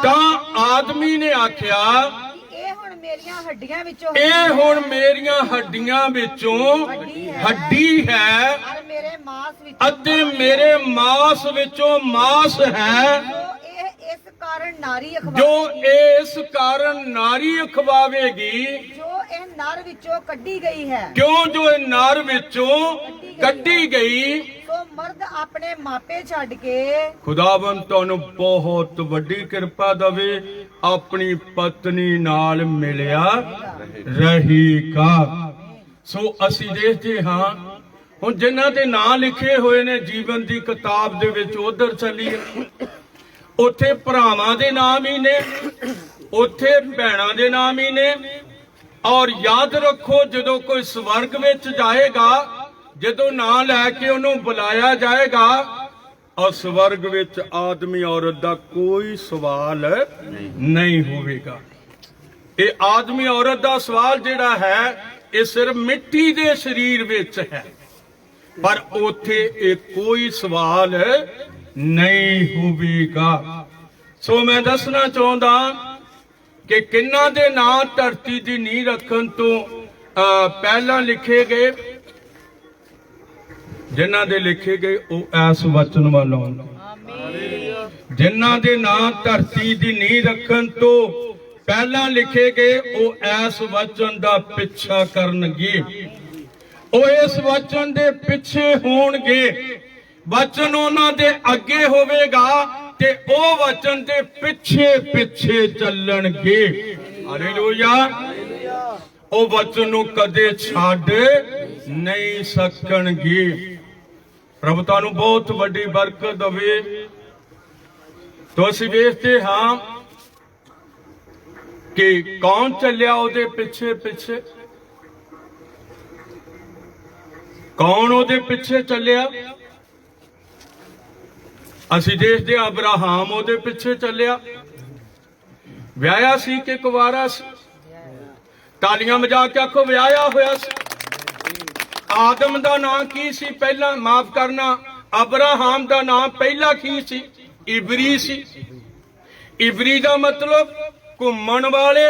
Speaker 3: ਤਾਂ ਆਦਮੀ ਨੇ ਆਖਿਆ
Speaker 2: ਇਹ
Speaker 4: ਹੁਣ ਮੇਰੀਆਂ ਹੱਡੀਆਂ ਵਿੱਚੋਂ
Speaker 3: ਇਹ ਹੁਣ ਮੇਰੀਆਂ ਹੱਡੀਆਂ ਵਿੱਚੋਂ ਹੱਡੀ ਹੈ
Speaker 4: ਔਰ ਮੇਰੇ ਮਾਸ ਵਿੱਚੋਂ
Speaker 3: ਅਤੇ ਮੇਰੇ ਮਾਸ ਵਿੱਚੋਂ ਮਾਸ ਹੈ,
Speaker 4: ਜੋ ਇਹ ਇਸ ਕਾਰਨ ਨਾਰੀ ਅਖਵਾ
Speaker 3: ਜੋ ਇਸ ਕਾਰਨ ਨਾਰੀ ਅਖਵਾਵੇਗੀ।
Speaker 4: ਜੋ ਇਹ ਨਰ ਵਿੱਚੋਂ ਕੱਢੀ ਗਈ ਹੈ,
Speaker 3: ਕਿਉਂ ਜੋ ਇਹ ਨਰ ਵਿੱਚੋਂ ਕੱਢੀ ਗਈ।
Speaker 4: ਸੋ ਮਰਦ ਆਪਣੇ ਮਾਪੇ ਛੱਡ ਕੇ
Speaker 3: ਖੁਦਾਵੰਦ ਤੁਹਾਨੂੰ ਬਹੁਤ ਵੱਡੀ ਕਿਰਪਾ ਦਵੇ, ਆਪਣੀ ਪਤਨੀ ਨਾਲ ਮਿਲਿਆ ਰਹੇਗਾ। ਸੋ ਅਸੀਂ ਦੇਖਦੇ ਹਾਂ ਹੁਣ ਜਿਨ੍ਹਾਂ ਦੇ ਨਾਂ ਲਿਖੇ ਹੋਏ ਨੇ ਜੀਵਨ ਦੀ ਕਿਤਾਬ ਦੇ ਵਿੱਚ, ਉਧਰ ਚੱਲੀਏ, ਉੱਥੇ ਭਰਾਵਾਂ ਦੇ ਨਾਮ ਹੀ ਨੇ, ਉੱਥੇ ਭੈਣਾਂ ਦੇ ਨਾਮ ਹੀ ਨੇ। ਔਰ ਯਾਦ ਰੱਖੋ, ਜਦੋਂ ਕੋਈ ਸਵਰਗ ਵਿੱਚ ਜਾਏਗਾ, ਜਦੋਂ ਨਾਂ ਲੈ ਕੇ ਉਹਨੂੰ ਬੁਲਾਇਆ ਜਾਏਗਾ, ਔਰ ਸਵਰਗ ਵਿੱਚ ਆਦਮੀ ਔਰਤ ਦਾ ਕੋਈ ਸਵਾਲ ਨਹੀਂ ਹੋਵੇਗਾ। ਇਹ ਆਦਮੀ ਔਰਤ ਦਾ ਸਵਾਲ ਜਿਹੜਾ ਹੈ, ਇਹ ਸਿਰਫ ਮਿੱਟੀ ਦੇ ਸਰੀਰ ਵਿੱਚ ਹੈ, ਪਰ ਉੱਥੇ ਇਹ ਕੋਈ ਸਵਾਲ ਨਹੀਂ ਹੋਵੇਗਾ। ਸੋ ਮੈਂ ਦੱਸਣਾ ਚਾਹੁੰਦਾ ਕਿ ਕਿੰਨਾਂ ਦੇ ਨਾਂ ਧਰਤੀ ਦੀ ਨੀਂਹ ਰੱਖਣ ਤੋਂ ਪਹਿਲਾਂ ਲਿਖੇ ਗਏ, ਜਿਨ੍ਹਾਂ ਦੇ ਲਿਖੇ ਗਏ ਉਹ ਐਸ ਵਚਨ ਵੱਲ ਆਉਣਗੇ। ਜਿਨ੍ਹਾਂ ਦੇ ਨਾਂ ਧਰਤੀ ਦੀ ਨੀਂਹ ਰੱਖਣ ਤੋਂ ਪਹਿਲਾਂ ਲਿਖੇ ਗਏ ਉਹ ਐਸ ਵਚਨ ਦਾ ਪਿੱਛਾ ਕਰਨਗੇ, ਉਹ ਇਸ ਵਚਨ ਦੇ ਪਿੱਛੇ ਹੋਣਗੇ। ਵਚਨ ਉਹਨਾਂ ਦੇ ਅੱਗੇ ਹੋਵੇਗਾ ਤੇ ਉਹ ਵਚਨ ਦੇ ਪਿੱਛੇ ਪਿੱਛੇ ਚੱਲਣਗੇ। ਹਾਲੇਲੂਇਆ। ਉਹ ਵਚਨ ਨੂੰ ਕਦੇ ਛੱਡ ਨਹੀਂ ਸਕਣਗੇ। ਪ੍ਰਭੂ ਤੁਹਾਨੂੰ ਬਹੁਤ ਵੱਡੀ ਬਰਕਤ ਦੇਵੇ। ਤੋ ਅਸੀਂ ਵੇਖਦੇ ਹਾਂ ਕਿ ਕੌਣ ਚੱਲਿਆ ਉਹਦੇ ਪਿੱਛੇ ਪਿੱਛੇ, ਕੌਣ ਉਹਦੇ ਪਿੱਛੇ ਚੱਲਿਆ। ਅਸੀਂ ਦੇਖਦੇ ਹਾਂ ਅਬਰਾਹਾਮ ਉਹਦੇ ਪਿੱਛੇ ਚੱਲਿਆ, ਵਿਆਹਿਆ ਸੀ ਕਿ ਕੁਵਾਰਾ ਸੀ। ਤਾਲੀਆਂ ਵਜਾ ਕੇ ਆਖੋ ਵਿਆਹਿਆ ਹੋਇਆ ਸੀ। ਆਦਮ ਦਾ ਨਾਂ ਕੀ ਸੀ ਪਹਿਲਾਂ? ਮਾਫ ਕਰਨਾ, ਅਬਰਾਹਾਮ ਦਾ ਨਾਂ ਪਹਿਲਾਂ ਕੀ ਸੀ? ਇਬਰੀ ਸੀ। ਇਬਰੀ ਦਾ ਮਤਲਬ ਘੁੰਮਣ ਵਾਲੇ।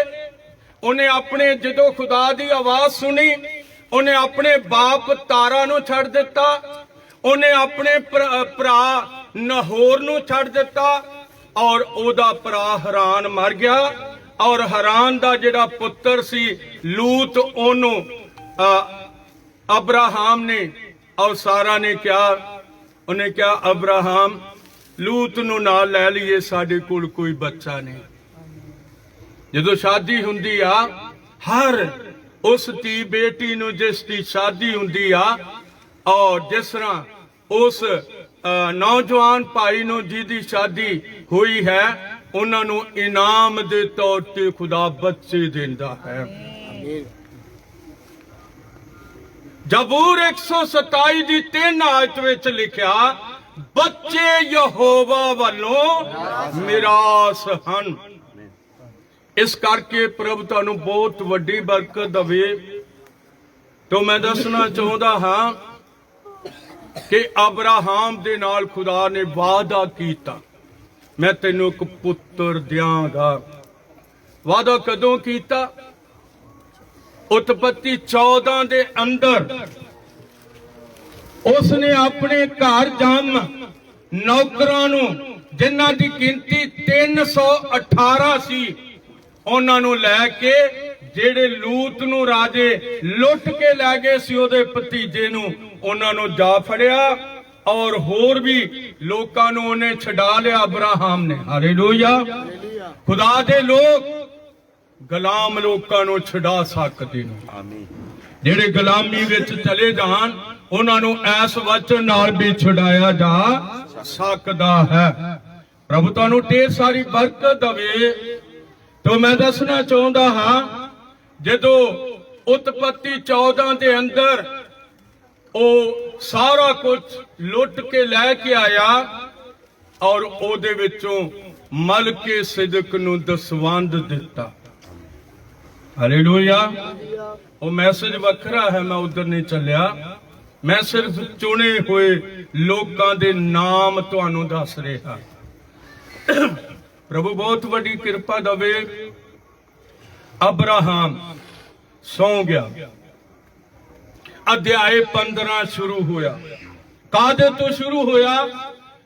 Speaker 3: ਉਹਨੇ ਆਪਣੇ, ਜਦੋਂ ਖੁਦਾ ਦੀ ਆਵਾਜ਼ ਸੁਣੀ, ਉਹਨੇ ਆਪਣੇ ਬਾਪ ਤਾਰਾ ਨੂੰ ਛੱਡ ਦਿੱਤਾ, ਉਹਨੇ ਆਪਣੇ ਭਰਾ ਨਹੋਰ ਨੂੰ ਛੱਡ ਦਿੱਤਾ, ਔਰ ਉਹਦਾ ਭਰਾ ਹਰਾਨ ਮਰ ਗਿਆ, ਔਰ ਹਰਾਨ ਦਾ ਜਿਹੜਾ ਪੁੱਤਰ ਸੀ ਲੂਤ, ਉਹਨੂੰ ਅਬਰਾਹਾਮ ਨੇ ਔਰ ਸਾਰਾ ਨੇ ਕਿਹਾ, ਉਹਨੇ ਕਿਹਾ ਅਬਰਾਹਾਮ ਲੂਤ ਨੂੰ ਨਾਲ ਲੈ ਲਈਏ, ਸਾਡੇ ਕੋਲ ਕੋਈ ਬੱਚਾ ਨਹੀਂ। ਜਦੋਂ ਸ਼ਾਦੀ ਹੁੰਦੀ ਆ, ਹਰ ਉਸ ਦੀ ਬੇਟੀ ਨੂੰ ਜਿਸ ਦੀ ਸ਼ਾਦੀ ਹੁੰਦੀ ਆ, ਔਰ ਜਿਸ ਤਰ੍ਹਾਂ ਉਸ ਨੌਜਵਾਨ ਭਾਈ ਨੂੰ ਜਿਹਦੀ ਸ਼ਾਦੀ ਹੋਈ ਹੈ, ਉਹਨਾਂ ਨੂੰ ਇਨਾਮ ਦੇ ਤੌਰ ਤੇ ਖੁਦਾ ਬੱਚੇ ਦਿੰਦਾ ਹੈ। ਜ਼ਬੂਰ 127 ਦੀ 3 ਆਇਤ ਵਿੱਚ ਲਿਖਿਆ, ਬੱਚੇ ਯਹੋਵਾ ਵੱਲੋਂ ਮਿਰਾਸ ਹਨ। ਇਸ ਕਰਕੇ ਪ੍ਰਭੂ ਤੁਹਾਨੂੰ ਬਹੁਤ ਵੱਡੀ ਬਰਕਤ ਦੇਵੇ। ਤੋਂ ਮੈਂ ਦੱਸਣਾ ਚਾਹੁੰਦਾ ਹਾਂ ਕਿ ਅਬਰਾਹਾਮ ਦੇ ਨਾਲ ਖੁਦਾ ਨੇ ਵਾਅਦਾ ਕੀਤਾ, ਮੈਂ ਤੈਨੂੰ ਇੱਕ ਪੁੱਤਰ ਦਿਆਂਗਾ। ਵਾਅਦਾ ਕਦੋਂ ਕੀਤਾ? ਉਤਪਤੀ 14 ਦੇ ਅੰਦਰ ਉਸਨੇ ਆਪਣੇ ਘਰ ਜੰਮ ਨੌਕਰਾਂ ਨੂੰ, ਜਿਨ੍ਹਾਂ ਦੀ ਗਿਣਤੀ 318 ਸੀ, ਉਹਨਾਂ ਨੂੰ ਲੈ ਕੇ, ਜਿਹੜੇ ਲੂਤ ਨੂੰ ਰਾਜੇ ਲੁੱਟ ਕੇ ਲੈ ਗਏ ਸੀ, ਉਹਦੇ ਭਤੀਜੇ ਨੂੰ, ਉਹਨਾਂ ਨੂੰ ਜਾ ਫੜਿਆ, ਔਰ ਹੋਰ ਵੀ ਲੋਕਾਂ ਨੂੰ ਉਹਨੇ ਛਡਾ ਲਿਆ ਅਬਰਾਹਾਮ ਨੇ। ਹਾਲੇਲੂਇਆ। ਖੁਦਾ ਦੇ ਲੋਕ ਗੁਲਾਮ ਲੋਕਾਂ ਨੂੰ ਛਡਾ ਸਕਦੇ ਨੇ। ਆਮੀਨ। ਜਿਹੜੇ ਗੁਲਾਮੀ ਵਿੱਚ ਚਲੇ ਜਾਣ, ਉਹਨਾਂ ਨੂੰ ਐਸ ਵਚਨ ਨਾਲ ਵੀ ਛੁਡਾਇਆ ਜਾ ਸਕਦਾ ਹੈ। ਪ੍ਰਭੂ ਤੁਹਾਨੂੰ ਢੇਰ ਸਾਰੀ ਬਰਕਤ ਦੇਵੇ। तो मैं दसना चाहता हाँ, जदों उत्पत्ति 14 के अंदर वो सारा कुछ लुट के लैके आया, और ओदे विचों मलके सिदक नूं दसवंध दिता। हालेलुया। वो मैसेज वखरा है, मैं उधर नहीं चलिया। मैं सिर्फ चुने हुए लोगों के नाम तुहानूं दस रहा। प्रभु बहुत बड़ी कृपा दवे। ਅਬਰਾਹਮ ਸੌਂ ਗਿਆ। ਅਧਿਆਏ 15 ਸ਼ੁਰੂ ਹੋਇਆ। ਕਾਹਦੇ ਤੋਂ ਸ਼ੁਰੂ ਹੋਇਆ?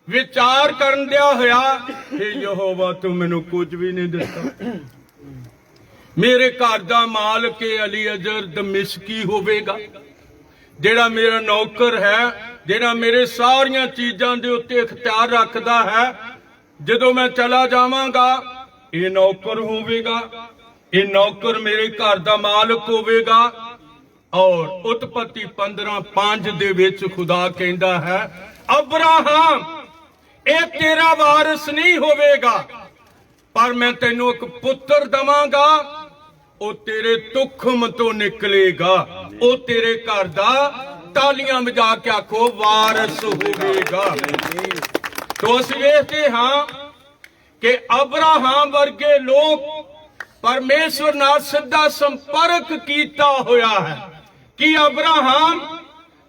Speaker 3: ਵਿਚਾਰ ਕਰਨ ਦਿਆ ਹੋਇਆ, हे ਯਹੋਵਾ ਤੂੰ ਮੈਨੂੰ ਕੁਝ ਵੀ ਨਹੀਂ ਦਿੱਤਾ। ਮੇਰੇ ਘਰ ਦਾ ਮਾਲਕ ਅਲੀਅਜ਼ਰ ਦਮਿਸ਼ਕੀ ਹੋਵੇਗਾ, ਜਿਹੜਾ ਮੇਰਾ ਨੌਕਰ ਹੈ, ਜਿਹੜਾ ਮੇਰੇ ਸਾਰੀਆਂ ਚੀਜ਼ਾਂ ਦੇ ਉੱਤੇ ਇਖਤਿਆਰ ਰੱਖਦਾ ਹੈ। ਜਦੋਂ ਮੈਂ ਚਲਾ ਜਾਵਾਂਗਾ ਇਹ ਨੌਕਰ ਹੋਵੇਗਾ, ਇਹ ਨੌਕਰ ਮੇਰੇ ਘਰ ਦਾ ਮਾਲਕ ਹੋਵੇਗਾ। ਔਰ ਉਤਪਤੀ 15:5 ਦੇ ਵਿੱਚ ਖੁਦਾ ਕਹਿੰਦਾ ਹੈ, ਅਬਰਾਹਮ ਇਹ ਤੇਰਾ ਵਾਰਿਸ ਨਹੀਂ ਹੋਵੇਗਾ, ਪਰ ਮੈਂ ਤੈਨੂੰ ਇੱਕ ਪੁੱਤਰ ਦਵਾਂਗਾ, ਉਹ ਤੇਰੇ ਤੁਖਮ ਤੋਂ ਨਿਕਲੇਗਾ, ਉਹ ਤੇਰੇ ਘਰ ਦਾ, ਤਾਲੀਆਂ ਵਜਾ ਕੇ ਆਖੋ, ਵਾਰਿਸ ਹੋਵੇਗਾ। तो ਅਸੀਂ ਵੇਖਦੇ ਹਾਂ ਕਿ ਅਬਰਾਹਮ ਵਰਗੇ ਲੋਕ ਪਰਮੇਸ਼ਵਰ ਨਾਲ ਸਿੱਧਾ ਸੰਪਰਕ ਕੀਤਾ ਹੋਇਆ ਹੈ। ਕਿ ਅਬਰਾਹਮ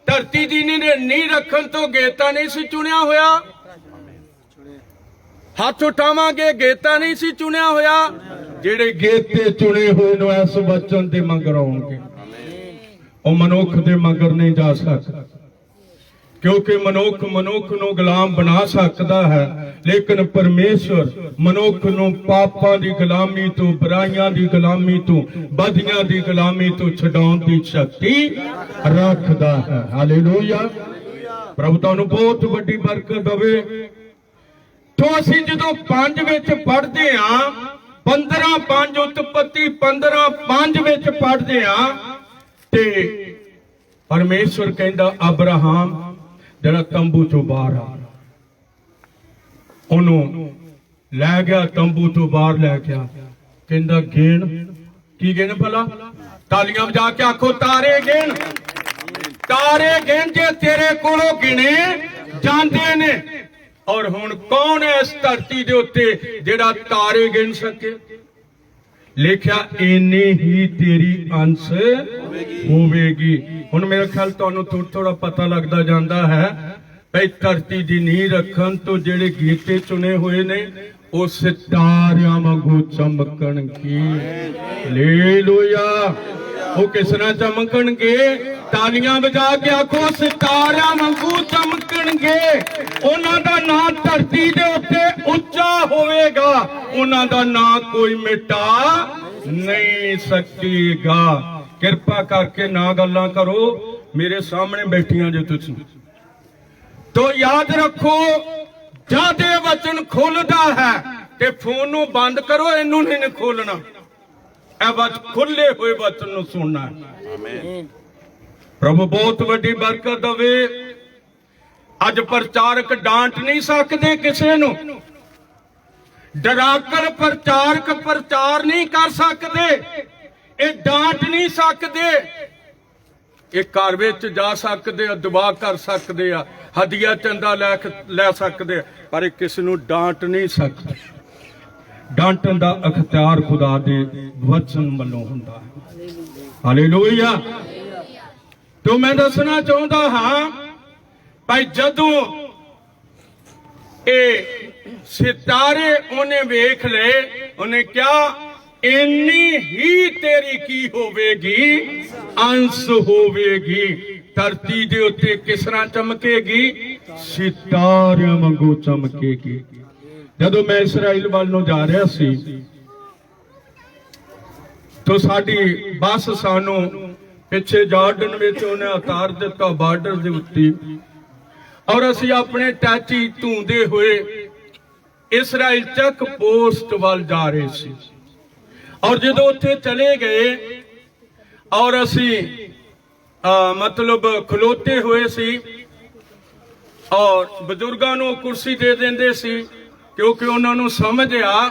Speaker 3: ਧਰਤੀ ਦੀ ਨੀਂਹ ਰੱਖਣ ਤੋਂ ਗੇਤਾ ਨਹੀਂ ਸੀ ਚੁਣਿਆ ਹੋਇਆ? ਹੱਥ ਉਠਾਵਾਂਗੇ, ਗੇਤਾ ਨਹੀਂ ਸੀ ਚੁਣਿਆ ਹੋਇਆ? ਜਿਹੜੇ ਗੇਤੇ ਚੁਣੇ ਹੋਏ ਨੂੰ ਇਸ ਵਚਨ ਦੇ ਮਗਰ ਆਉਣਗੇ, ਉਹ ਮਨੁੱਖ ਦੇ ਮਗਰ ਨਹੀਂ ਜਾ ਸਕਦਾ, ਕਿਉਂਕਿ ਮਨੁੱਖ ਨੂੰ ਗੁਲਾਮ ਬਣਾ ਸਕਦਾ ਹੈ, ਲੇਕਿਨ ਪਰਮੇਸ਼ਵਰ ਮਨੁੱਖ ਨੂੰ ਪਾਪਾਂ ਦੀ ਗੁਲਾਮੀ ਤੋਂ, ਬੁਰਾਈਆਂ ਦੀ ਗੁਲਾਮੀ ਤੋਂ, ਬਦੀਆਂ ਦੀ ਗੁਲਾਮੀ ਤੋਂ ਛਡਾਉਣ ਦੀ ਸ਼ਕਤੀ ਰੱਖਦਾ ਹੈ। ਹਾਲੇਲੂਇਆ। ਪ੍ਰਭੂ ਤੁਹਾਨੂੰ ਬਹੁਤ ਵੱਡੀ ਬਰਕਤ ਦੇਵੇ। ਤੋਂ ਅਸੀਂ ਜਦੋਂ 5 ਵਿੱਚ ਪੜ੍ਹਦੇ ਹਾਂ, 15:5 ਉਤਪਤੀ 15:5 ਵਿੱਚ ਪੜ੍ਹਦੇ ਹਾਂ, ਤੇ ਪਰਮੇਸ਼ਵਰ ਕਹਿੰਦਾ ਅਬਰਾਹਮ ਜਿਹੜਾ ਤੰਬੂ ਤੋਂ ਬਾਹਰ ਆ, ਉਹਨੂੰ ਲੈ ਗਿਆ, ਤੰਬੂ ਤੋਂ ਬਾਹਰ ਲੈ ਗਿਆ। ਕਹਿੰਦਾ ਗਿਣ। ਕੀ ਗਿਣ ਭਲਾ? ਤਾਲੀਆਂ ਵਜਾ ਕੇ ਆਖੋ, ਤਾਰੇ ਗਿਣ, ਤਾਰੇ ਗਿਣ ਜੇ ਤੇਰੇ ਕੋਲੋਂ ਗਿਣੇ ਜਾਂਦੇ ਨੇ। ਔਰ ਹੁਣ ਕੌਣ ਹੈ ਇਸ ਧਰਤੀ ਦੇ ਉੱਤੇ ਜਿਹੜਾ ਤਾਰੇ ਗਿਣ ਸਕੇ? ਲਿਖਿਆ ਇੰਨੀ ਹੀ ਤੇਰੀ ਅੰਸ਼ ਹੋਵੇਗੀ। ਹੁਣ ਮੇਰੇ ਖਿਆਲ ਤੁਹਾਨੂੰ ਥੋੜਾ ਪਤਾ ਲੱਗਦਾ ਜਾਂਦਾ ਹੈ ਭਈ ਧਰਤੀ ਦੀ ਨੀਂਹ ਰੱਖਣ ਤੋਂ ਜਿਹੜੇ ਗੀਤੇ ਚੁਣੇ ਹੋਏ ਨੇ ਉਹ ਸਿਤਾਰਿਆਂ ਵਾਂਗੂ ਚਮਕਣਗੇ। ਹਾਲੇਲੂਇਆ। ਉਹ ਕਿਸ ਤਰ੍ਹਾਂ ਚਮਕਣਗੇ? ਤਾਲੀਆਂ ਵਜਾ ਕੇ ਆਖੋ, ਸਿਤਾਰਿਆਂ ਵਾਂਗੂ ਚਮਕਣਗੇ। ਉਹਨਾਂ ਦਾ ਨਾਂ ਧਰਤੀ ਦੇ ਉੱਤੇ ਉੱਚਾ ਹੋਵੇਗਾ, ਉਹਨਾਂ ਦਾ ਨਾਂ ਕੋਈ ਮਿਟਾ ਨਹੀਂ ਸਕੇਗਾ। ਕਿਰਪਾ ਕਰਕੇ ਨਾ ਗੱਲਾਂ ਕਰੋ, ਮੇਰੇ ਸਾਹਮਣੇ ਬੈਠੀਆਂ ਜੇ ਤੁਸੀਂ, ਤੋ ਯਾਦ ਰੱਖੋ, ਜਦ ਇਹ ਵਚਨ ਖੁੱਲਦਾ ਹੈ ਤੇ ਫੋਨ ਨੂੰ ਬੰਦ ਕਰੋ, ਇਹਨੂੰ ਨਹੀਂ ਖੋਲਣਾ। ਇਹ ਵਚਨ ਖੁੱਲੇ ਹੋਏ ਵਚਨ ਨੂੰ ਸੁਣਨਾ ਹੈ। ਪ੍ਰਭੂ ਬਹੁਤ ਵੱਡੀ ਬਰਕਤ ਦੇਵੇ। ਅੱਜ ਪ੍ਰਚਾਰਕ ਡਾਂਟ ਨਹੀਂ ਸਕਦੇ ਕਿਸੇ ਨੂੰ, ਡਰਾਕਰ ਪ੍ਰਚਾਰਕ ਪ੍ਰਚਾਰ ਨਹੀਂ ਕਰ ਸਕਦੇ, ਇਹ ਡਾਂਟ ਨਹੀਂ ਸਕਦੇ। ਇਹ ਘਰ ਵਿੱਚ ਜਾ ਸਕਦੇ ਆ, ਦੁਆ ਕਰ ਸਕਦੇ ਆ, ਹਦੀਆ ਚੰਦਾ ਲੈ ਸਕਦੇ ਆ, ਪਰ ਇਹ ਕਿਸ ਨੂੰ ਡਾਂਟ ਨਹੀਂ ਸਕਦੇ। ਡਾਂਟਣ ਦਾ ਅਖਤਿਆਰ ਖੁਦਾ ਦੇ ਵਚਨ ਵੱਲੋਂ ਹੁੰਦਾ ਹੈ। ਹਾਲੇਲੂਇਆ। ਤੋ ਮੈਂ ਦੱਸਣਾ ਚਾਹੁੰਦਾ ਹਾਂ ਭਾਈ, ਜਦੋਂ ਇਹ ਸਿਤਾਰੇ ਉਹਨੇ ਵੇਖ ਲਏ, ਉਹਨੇ ਕਿਹਾ ਇੰਨੀ ਹੀ ਤੇਰੀ ਕੀ ਹੋਵੇਗੀ? ਅੰਸ਼ ਹੋਵੇਗੀ। ਧਰਤੀ ਦੇ ਉੱਤੇ ਕਿਸ ਤਰ੍ਹਾਂ ਚਮਕੇਗੀ? ਸਿਤਾਰਿਆਂ ਵਾਂਗੂ ਚਮਕੇਗੀ। ਜਦੋਂ ਮੈਂ ਇਸਰਾਈਲ ਵੱਲ ਨੂੰ ਜਾ ਰਿਹਾ ਸੀ ਤਾਂ ਸਾਡੀ ਬੱਸ ਸਾਨੂੰ ਪਿੱਛੇ ਜਾਰਡਨ ਵਿੱਚ ਉਹਨੇ ਉਤਾਰ ਦਿੱਤਾ, ਬਾਰਡਰ ਦੇ ਉੱਤੇ, ਔਰ ਅਸੀਂ ਆਪਣੇ ਟੈਚੀ ਧੂੰਦੇ ਹੋਏ ਇਸਰਾਈਲ ਚੱਕ ਪੋਸਟ ਵੱਲ ਜਾ ਰਹੇ ਸੀ। ਔਰ ਜਦੋਂ ਉੱਥੇ ਚਲੇ ਗਏ ਔਰ ਅਸੀਂ ਮਤਲਬ ਖਲੋਤੇ ਹੋਏ ਸੀ, ਔਰ ਬਜ਼ੁਰਗਾਂ ਨੂੰ ਕੁਰਸੀ ਦੇ ਦਿੰਦੇ ਸੀ ਕਿਉਂਕਿ ਉਹਨਾਂ ਨੂੰ ਸਮਝ ਆ,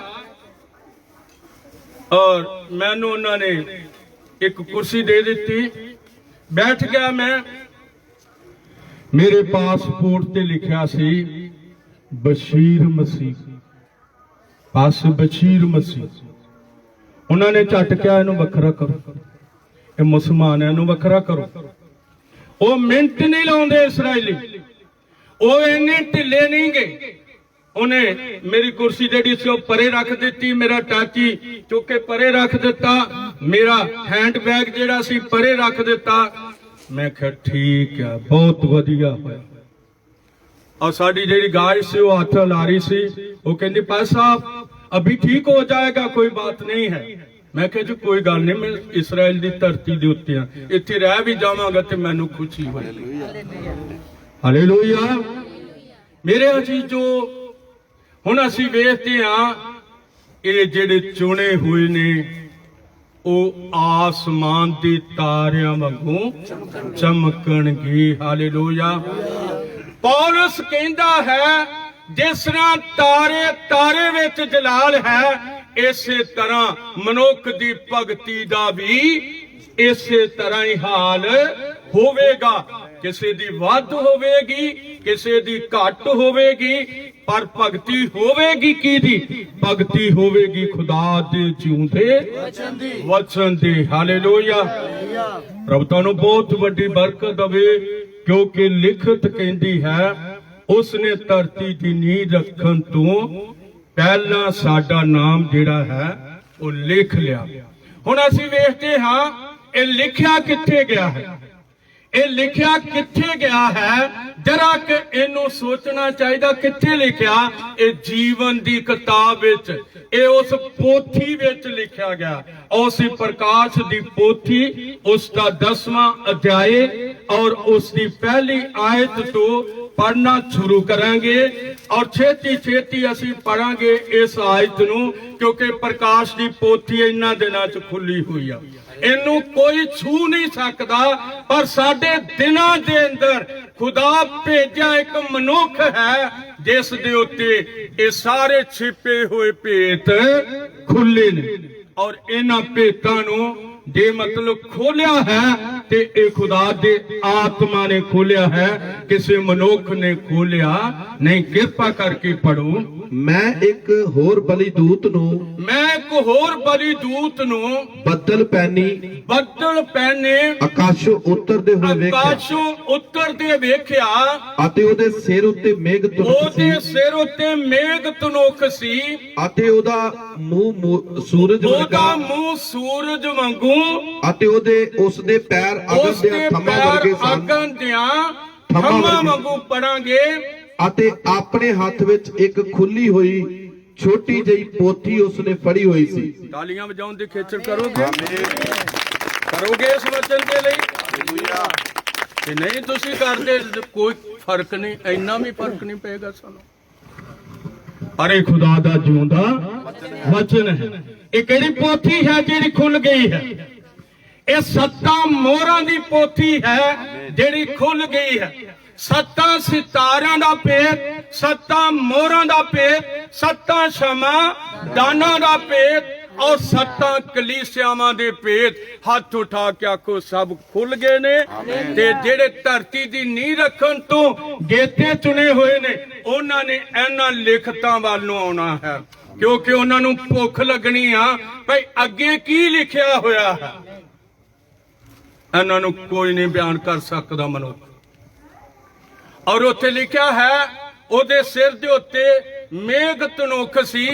Speaker 3: ਔਰ ਮੈਨੂੰ ਉਹਨਾਂ ਨੇ ਇੱਕ ਕੁਰਸੀ ਦੇ ਦਿੱਤੀ। ਬੈਠ ਗਿਆ ਮੈਂ। ਮੇਰੇ ਪਾਸਪੋਰਟ ਤੇ ਲਿਖਿਆ ਸੀ ਬਸ਼ੀਰ ਮਸੀਹ, ਪਾਸ ਬਸ਼ੀਰ ਮਸੀਹ। ਉਹਨਾਂ ਨੇ ਝਟ ਕਿਹਾ ਇਹਨੂੰ ਵੱਖਰਾ ਕਰੋ, ਇਹ ਮੁਸਲਮਾਨ ਹੈ, ਇਹਨੂੰ ਵੱਖਰਾ ਕਰੋ। ਉਹ ਮਿੰਟ ਨਹੀਂ ਲਾਉਂਦੇ ਇਸਰਾਇਲੀ, ਉਹ ਇੰਨੇ ਢਿੱਲੇ ਨਹੀਂ ਗਏ। ਉਹਨੇ ਮੇਰੀ ਕੁਰਸੀ ਜਿਹੜੀ ਸੀ ਉਹ ਪਰੇ ਰੱਖ ਦਿੱਤੀ, ਮੇਰਾ ਟਾਚੀ ਚੁੱਕ ਕੇ ਪਰੇ ਰੱਖ ਦਿੱਤਾ, ਮੇਰਾ ਹੈਂਡ ਬੈਗ ਜਿਹੜਾ ਸੀ ਪਰੇ ਰੱਖ ਦਿੱਤਾ। ਮੈਂ ਕਿਹਾ ਠੀਕ ਆ, ਬਹੁਤ ਵਧੀਆ ਹੋਇਆ। और साड़ी जेडी गाय से वो हाथ ला रही सी, वो कहती भाई साहब अभी ठीक हो जाएगा, कोई बात नहीं है। मैं कहा जी कोई गल नहीं, मैं इसराइल की धरती के उत्ते हाँ, इत्थे रह भी जावांगा ते मैनू खुशी होएगी। हालेलुया। मेरे अजीजो, हुण असीं वेखदे हां ये जेडे चुने हुए ने ਉਹ आसमान ਦੇ ਤਾਰਿਆਂ ਵਾਂਗੂ ਚਮਕਣਗੇ। ਹਾਲੇਲੂया। ਪੌਲਸ ਕਹਿੰਦਾ ਹੈ ਜਿਸ ਤਰ੍ਹਾਂ ਤਾਰੇ ਵਿੱਚ ਜਲਾਲ ਹੈ, ਇਸੇ ਤਰ੍ਹਾਂ ਮਨੁੱਖ ਦੀ ਭਗਤੀ ਦਾ ਵੀ ਇਸੇ ਤਰ੍ਹਾਂ ਹੀ ਹਾਲ ਹੋਵੇਗਾ। ਕਿਸੇ ਦੀ ਵੱਧ ਹੋਵੇਗੀ, ਕਿਸੇ ਦੀ ਘੱਟ ਹੋਵੇਗੀ, ਪਰ ਭਗਤੀ ਹੋਵੇਗੀ ਕਿਹਦੀ? ਭਗਤੀ ਹੋਵੇਗੀ ਖੁਦਾ ਦੇ ਜਿਉਂਦੇ ਵਚਨ ਦੀ। ਹਾਲੇਲੂਇਆ। ਪ੍ਰਭੂ ਤੁਹਾਨੂੰ ਬਹੁਤ ਵੱਡੀ ਬਰਕਤ ਦੇਵੇ, ਕਿਉਂਕਿ ਲਿਖਤ ਕਹਿੰਦੀ ਹੈ ਉਸਨੇ ਧਰਤੀ ਦੀ ਨੀਂਹ ਰੱਖਣ ਤੋਂ ਪਹਿਲਾਂ ਸਾਡਾ ਨਾਮ ਜਿਹੜਾ ਹੈ ਉਹ ਲਿਖ ਲਿਆ। ਹੁਣ ਅਸੀਂ ਵੇਖਦੇ ਹਾਂ ਇਹ ਲਿਖਿਆ ਕਿੱਥੇ ਗਿਆ ਹੈ, ਇਹ ਲਿਖਿਆ ਕਿੱਥੇ ਗਿਆ ਹੈ? ਜਰਾ ਕਿ ਇਹਨੂੰ ਸੋਚਣਾ ਚਾਹੀਦਾ। ਕਿੱਥੇ ਲਿਖਿਆ? ਇਹ ਜੀਵਨ ਦੀ ਕਿਤਾਬ ਵਿੱਚ, ਇਹ ਉਸ ਪੋਥੀ ਵਿੱਚ ਲਿਖਿਆ ਗਿਆ। ਉਸ ਪ੍ਰਕਾਸ਼ ਦੀ ਪੋਥੀ, ਉਸ ਦਾ 10ਵਾਂ ਅਧਿਆਇ ਔਰ ਉਸ ਦੀ ਪਹਿਲੀ ਆਇਤ ਤੋਂ ਪੜ੍ਹਨਾ ਸ਼ੁਰੂ ਕਰਾਂਗੇ ਔਰ ਛੇਤੀ ਅਸੀਂ ਪੜਾਂਗੇ ਇਸ ਆਇਤ ਨੂੰ, ਕਿਉਂਕਿ ਪ੍ਰਕਾਸ਼ ਦੀ ਪੋਥੀ ਇਹਨਾਂ ਦਿਨਾਂ 'ਚ ਖੁੱਲੀ ਹੋਈ ਆ, ਇਹਨੂੰ ਕੋਈ ਛੂ ਨਹੀਂ ਸਕਦਾ। ਪਰ ਸਾਡੇ ਦਿਨਾਂ ਦੇ ਅੰਦਰ ਖੁਦਾ ਭੇਜਿਆ ਇੱਕ ਮਨੁੱਖ ਹੈ ਜਿਸ ਦੇ ਉੱਤੇ ਇਹ ਸਾਰੇ ਛਿਪੇ ਹੋਏ ਭੇਤ ਖੁੱਲੇ ਨੇ ਔਰ ਇਹਨਾਂ ਭੇਤਾਂ ਨੂੰ ਜੇ ਮਤਲਬ ਖੋਲਿਆ ਹੈ ਤੇ ਇਹ ਖੁਦਾ ਦੇ ਆਤਮਾ ਨੇ ਖੋਲਿਆ ਹੈ, ਕਿਸੇ ਮਨੁੱਖ ਨੇ ਖੋਲਿਆ ਨਹੀਂ। ਕਿਰਪਾ ਕਰਕੇ ਪੜੋ।
Speaker 2: ਮੈਂ ਇੱਕ ਹੋਰ ਬਲੀ ਦੂਤ ਨੂੰ ਬੱਦਲ ਪੈਨੇ ਆਕਾਸ਼ੋਂ ਉਤਰਦੇ ਹੋਏ ਵੇਖਿਆ ਅਤੇ ਉਹਦੇ ਸਿਰ ਉੱਤੇ ਮੇਘ ਤਨੁਖ ਸੀ ਅਤੇ ਉਹਦਾ ਮੂੰਹ ਸੂਰਜ ਵਾਂਗੂ ਅਤੇ ਉਸਦੇ ਪੈਰ ਅਗਨ ਦਿਆਂ ਥੰਮਾਂ ਵਾਂਗੂ ਪੜਾਂਗੇ ਅਤੇ ਆਪਣੇ ਹੱਥ ਵਿੱਚ ਇੱਕ ਖੁੱਲੀ ਹੋਈ ਛੋਟੀ ਜਿਹੀ ਪੋਥੀ ਉਸਨੇ ਫੜੀ ਹੋਈ ਸੀ।
Speaker 3: ਤਾਲੀਆਂ ਵਜਾਉਣ ਦੀ ਖੇਚਲ ਕਰੋਗੇ ਇਸ ਵਚਨ ਦੇ ਲਈ? ਤੇ ਨਹੀਂ ਤੁਸੀਂ ਕਰਦੇ ਕੋਈ ਫਰਕ ਨਹੀਂ, ਇੰਨਾ ਵੀ ਫਰਕ ਨਹੀਂ ਪਏਗਾ ਸਾਨੂੰ। ਅਰੇ ਖੁਦਾ ਦਾ ਜਿਉਂਦਾ ਵਚਨ ਹੈ। ਇਹ ਕਿਹੜੀ ਪੋਥੀ ਹੈ ਜਿਹੜੀ ਖੁੱਲ ਗਈ ਹੈ? ਇਹ 7 ਮੋਹਰਾਂ ਦੀ ਪੋਥੀ ਹੈ ਜਿਹੜੀ ਖੁੱਲ ਗਈ ਹੈ। 7 ਸਿਤਾਰਿਆਂ ਦਾ ਭੇਤ, 7 ਮੋਹਰਾਂ ਦਾ ਭੇਤ, 7 ਸ਼ਮਾਂ ਦਾਨਾਂ ਦਾ ਭੇਤ ਔਰ 7 ਕਲੀਸਿਆਵਾਂ ਦੇ ਭੇਤ। ਹੱਥ ਉਠਾ ਕੇ ਆਖੋ ਸਭ ਖੁੱਲ ਗਏ ਨੇ। ਤੇ ਜਿਹੜੇ ਧਰਤੀ ਦੀ ਨੀਂਹ ਰੱਖਣ ਤੋਂ ਗੇਤੇ ਚੁਣੇ ਹੋਏ ਨੇ, ਉਹਨਾਂ ਨੇ ਇਹਨਾਂ ਲਿਖਤਾਂ ਵੱਲ ਨੂੰ ਆਉਣਾ ਹੈ, ਕਿਉਂਕਿ ਉਹਨਾਂ ਨੂੰ ਭੁੱਖ ਲੱਗਣੀ ਆ ਭਾਈ ਅੱਗੇ ਕੀ ਲਿਖਿਆ ਹੋਇਆ ਹੈ। ਇਹਨਾਂ ਨੂੰ ਕੋਈ ਨਹੀਂ ਬਿਆਨ ਕਰ ਸਕਦਾ ਮਨੁੱਖ। ਔਰ ਉੱਥੇ ਲਿਖਿਆ ਹੈ ਉਹਦੇ ਸਿਰ ਦੇ ਉੱਤੇ ਮੇਘ ਤਨੁਖ ਸੀ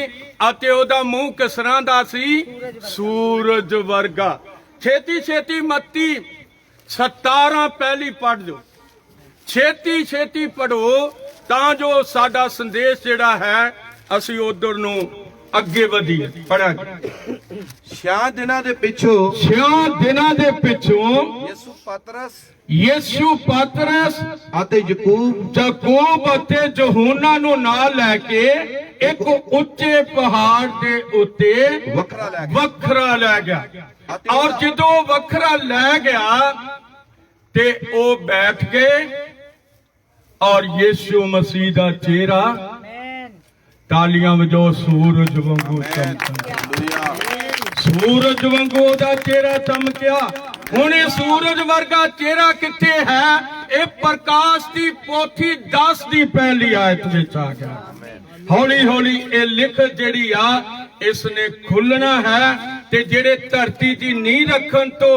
Speaker 3: ਅਤੇ ਉਹਦਾ ਮੂੰਹ ਕਿਸ ਤਰ੍ਹਾਂ ਦਾ ਸੀ? ਸੂਰਜ ਵਰਗਾ। ਛੇਤੀ ਮੱਤੀ 17 ਪਹਿਲੀ ਪੜ੍ਹ ਦਿਓ, ਛੇਤੀ ਪੜੋ ਤਾਂ ਜੋ ਸਾਡਾ ਸੰਦੇਸ਼ ਜਿਹੜਾ ਹੈ ਅਸੀਂ ਉਧਰ ਨੂੰ ਅੱਗੇ ਵਧੀਏ। ਪੜਾਂਗੇ।
Speaker 2: 6 ਦਿਨਾਂ ਦੇ ਪਿੱਛੋਂ ਯਿਸੂ ਪਤਰਸ ਅਤੇ ਯਾਕੂਬ ਅਤੇ ਯਹੋਨਾ ਨੂੰ ਨਾਲ ਲੈ ਕੇ ਇੱਕ ਉੱਚੇ ਪਹਾੜ ਦੇ ਉੱਤੇ ਵੱਖਰਾ ਲੈ ਗਿਆ। ਔਰ ਜਦੋਂ ਵੱਖਰਾ ਲੈ ਗਿਆ ਤੇ ਉਹ ਬੈਠ ਗਏ ਔਰ ਯਿਸੂ ਮਸੀਹ ਦਾ ਚਿਹਰਾ ਤਾਲੀਆਂ ਵਜੋ ਸੂਰਜ ਵਾਂਗੂ ਚਮਕਿਆ। ਸੂਰਜ ਵਾਂਗੂ ਉਹਦਾ ਚਿਹਰਾ ਚਮਕਿਆ। ਹੁਣ ਇਹ ਸੂਰਜ ਵਰਗਾ ਚਿਹਰਾ ਕਿੱਥੇ ਹੈ? ਇਹ ਪ੍ਰਕਾਸ਼ ਦੀ ਪੋਥੀ 10 ਦੀ ਪਹਿਲੀ ਆਇਤ ਵਿੱਚ ਆ ਗਿਆ। ਹੌਲੀ ਇਹ ਲਿਖਤ ਜਿਹੜੀ ਆ ਇਸ ਨੇ ਖੁੱਲਣਾ ਹੈ ਤੇ ਜਿਹੜੇ ਧਰਤੀ ਦੀ ਨੀਂਹ ਰੱਖਣ ਤੋਂ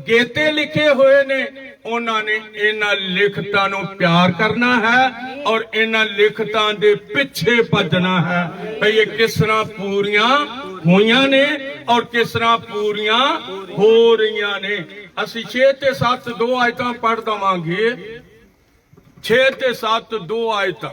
Speaker 2: ਗੇਤੇ ਲਿਖੇ ਹੋਏ ਨੇ
Speaker 3: ਉਹਨਾਂ ਨੇ ਇਹਨਾਂ ਲਿਖਤਾਂ ਨੂੰ ਪਿਆਰ ਕਰਨਾ ਹੈ ਔਰ ਇਹਨਾਂ ਲਿਖਤਾਂ ਦੇ ਪਿੱਛੇ ਭੱਜਣਾ ਹੈ ਭਈ ਇਹ ਕਿਸ ਤਰ੍ਹਾਂ ਪੂਰੀਆਂ ਹੋਈਆਂ ਨੇ ਔਰ ਕਿਸ ਤਰ੍ਹਾਂ ਪੂਰੀਆਂ ਹੋ ਰਹੀਆਂ ਨੇ। ਅਸੀਂ 6 ਤੇ 7 2 ਆਇਤਾਂ ਪੜ੍ਹ ਦਵਾਂਗੇ। 6 ਤੇ 7 2 ਆਇਤਾਂ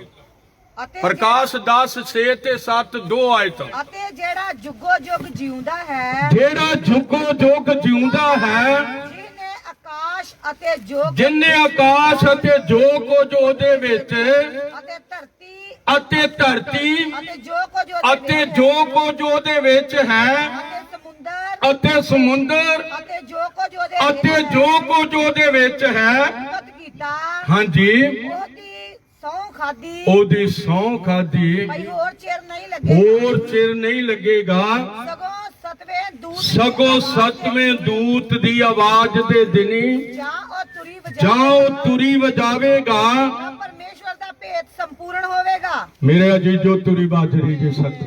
Speaker 4: ਅਤੇ
Speaker 3: ਪ੍ਰਕਾਸ਼ 10 6 ਤੇ 7 2 ਆਇਤਾਂ।
Speaker 4: ਅਤੇ ਜਿਹੜਾ ਜੁਗੋ ਜੁਗ ਜਿਉਂਦਾ ਹੈ,
Speaker 2: ਜਿਹੜਾ ਜੁਗੋ ਜੁਗ ਜਿਉਂਦਾ ਹੈ,
Speaker 4: ਜਿਹਨੇ ਆਕਾਸ਼ ਅਤੇ ਜੋਗ
Speaker 2: ਜਿਨਨੇ ਆਕਾਸ਼ ਅਤੇ ਜੋ ਕੁਝ ਉਹਦੇ ਵਿੱਚ
Speaker 4: ਅਤੇ ਧਰਤੀ
Speaker 2: ਅਤੇ ਧਰਤੀ
Speaker 4: ਅਤੇ ਜੋ ਕੁਝ ਉਹਦੇ
Speaker 2: ਅਤੇ
Speaker 4: ਵਿੱਚ
Speaker 2: ਜੋ
Speaker 4: ਹੈ,
Speaker 2: ਕੁਝ ਉਹਦੇ ਵਿੱਚ ਹੈ
Speaker 4: ਅਤੇ ਸਮੁੰਦਰ
Speaker 2: ਅਤੇ ਸਮੁੰਦਰ
Speaker 4: ਅਤੇ ਜੋ ਕੁਝ ਉਹਦੇ
Speaker 2: ਅਤੇ
Speaker 4: ਵਿੱਚ
Speaker 2: ਜੋ ਕੁਝ ਉਹਦੇ ਵਿੱਚ ਹੈ।
Speaker 4: ਉਤਪਤ ਕੀਤਾ,
Speaker 2: ਹਾਂਜੀ,
Speaker 4: ਉਹਦੀ ਸਹੁੰ ਖਾਦੀ,
Speaker 2: ਉਹਦੀ ਸਹੁੰ ਖਾਦੀ,
Speaker 4: ਭਈ ਹੋਰ ਚਿਰ ਨਹੀਂ ਲੱਗੇ,
Speaker 2: ਹੋਰ ਚਿਰ ਨਹੀਂ ਲੱਗੇਗਾ। ਸਗੋਂ ਸਤਵੇਂ ਦੂਤ ਦੀ ਆਵਾਜ਼ ਦੇ ਦਿਨੀ
Speaker 4: ਜਾਂ ਉਹ ਤੁਰੀ
Speaker 2: ਜਾਓ ਤੁਰੀ ਵਜਾਵੇਗਾ।
Speaker 4: ਪਰਮੇਸ਼ਵਰ ਦਾ ਭੇਤ ਸੰਪੂਰਨ ਹੋਵੇਗਾ।
Speaker 2: ਮੇਰੇ ਅਜੀਜੋ ਤੁਰੀ ਬਾਜ ਰਹੀ ਜੇ ਸਤ।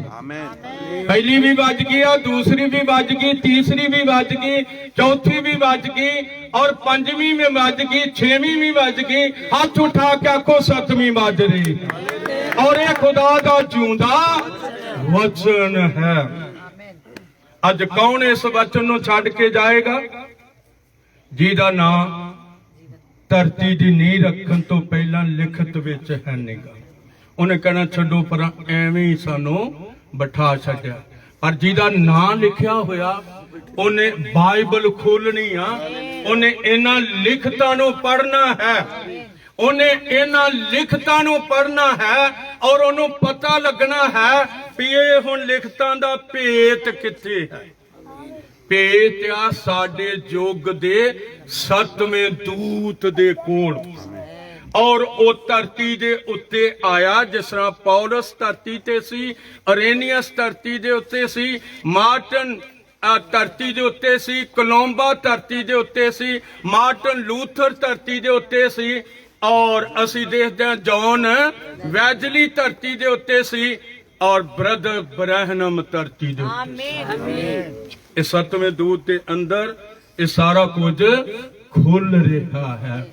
Speaker 2: ਪਹਿਲੀ ਵੀ ਵੱਜ ਗਈ ਆ, ਦੂਸਰੀ ਵੀ ਵੱਜ ਗਈ, ਤੀਸਰੀ ਵੀ ਵੱਜ ਗਈ, ਚੌਥੀ ਵੀ ਵੱਜ ਗਈ और पंजवीं में बज गई, 6वीं भी बज गई। हाथ उठा के आखो 7वीं बज रही और ये खुदा का जिंदा वचन है। अज कौन इस वचन नूं छड्ड के जाएगा जिहदा नाम धरती दी नींह रखण तो पहला लिखत विच है नहींगा। उन्हें कहना छड्डो पर एवें ही सानू बिठा छड्डिया, पर जिहदा नाम लिखिया होया ਉਹਨੇ ਬਾਈਬਲ ਖੋਲਣੀ ਆ, ਉਹਨੇ ਇਹਨਾਂ ਲਿਖਤਾਂ ਨੂੰ ਪੜ੍ਹਨਾ ਹੈ, ਉਹਨੇ ਇਹਨਾਂ ਲਿਖਤਾਂ ਨੂੰ ਪੜ੍ਹਨਾ ਹੈ ਔਰ ਉਹਨੂੰ ਪਤਾ ਲੱਗਣਾ ਹੈ ਵੀ ਇਹ ਹੁਣ ਲਿਖਤਾਂ ਦਾ ਭੇਤ ਕਿੱਥੇ ਹੈ। ਭੇਤ ਆ ਸਾਡੇ ਯੁੱਗ ਦੇ 7ਵੇਂ ਦੂਤ ਦੇ ਕੋਲ ਔਰ ਉਹ ਧਰਤੀ ਦੇ ਉੱਤੇ ਆਇਆ ਜਿਸ ਤਰ੍ਹਾਂ ਪੌਲਸ ਧਰਤੀ ਤੇ ਸੀ, ਅਰੇਨੀਅਸ ਧਰਤੀ ਦੇ ਉੱਤੇ ਸੀ, ਮਾਰਟਨ ਧਰਤੀ ਦੇ ਉੱਤੇ ਸੀ, ਕੋਲੰਬਾ ਧਰਤੀ ਦੇ ਉੱਤੇ ਸੀ, ਮਾਰਟਨ ਲੂਥਰ ਧਰਤੀ ਦੇ ਉੱਤੇ ਸੀ ਔਰ ਅਸੀਂ ਦੇਖਦੇ ਹਾਂ ਜੌਨ ਵੈਜਲੀ ਧਰਤੀ ਦੇ ਉੱਤੇ ਸੀ ਔਰ ਬ੍ਰਦਰ ਬ੍ਰੈਹਨਮ ਧਰਤੀ ਦੇ ਉੱਤੇ। ਇਹ 7ਵੇਂ ਦੂਤ ਦੇ ਅੰਦਰ ਇਹ ਸਾਰਾ ਕੁਝ ਖੁੱਲ ਰਿਹਾ ਹੈ।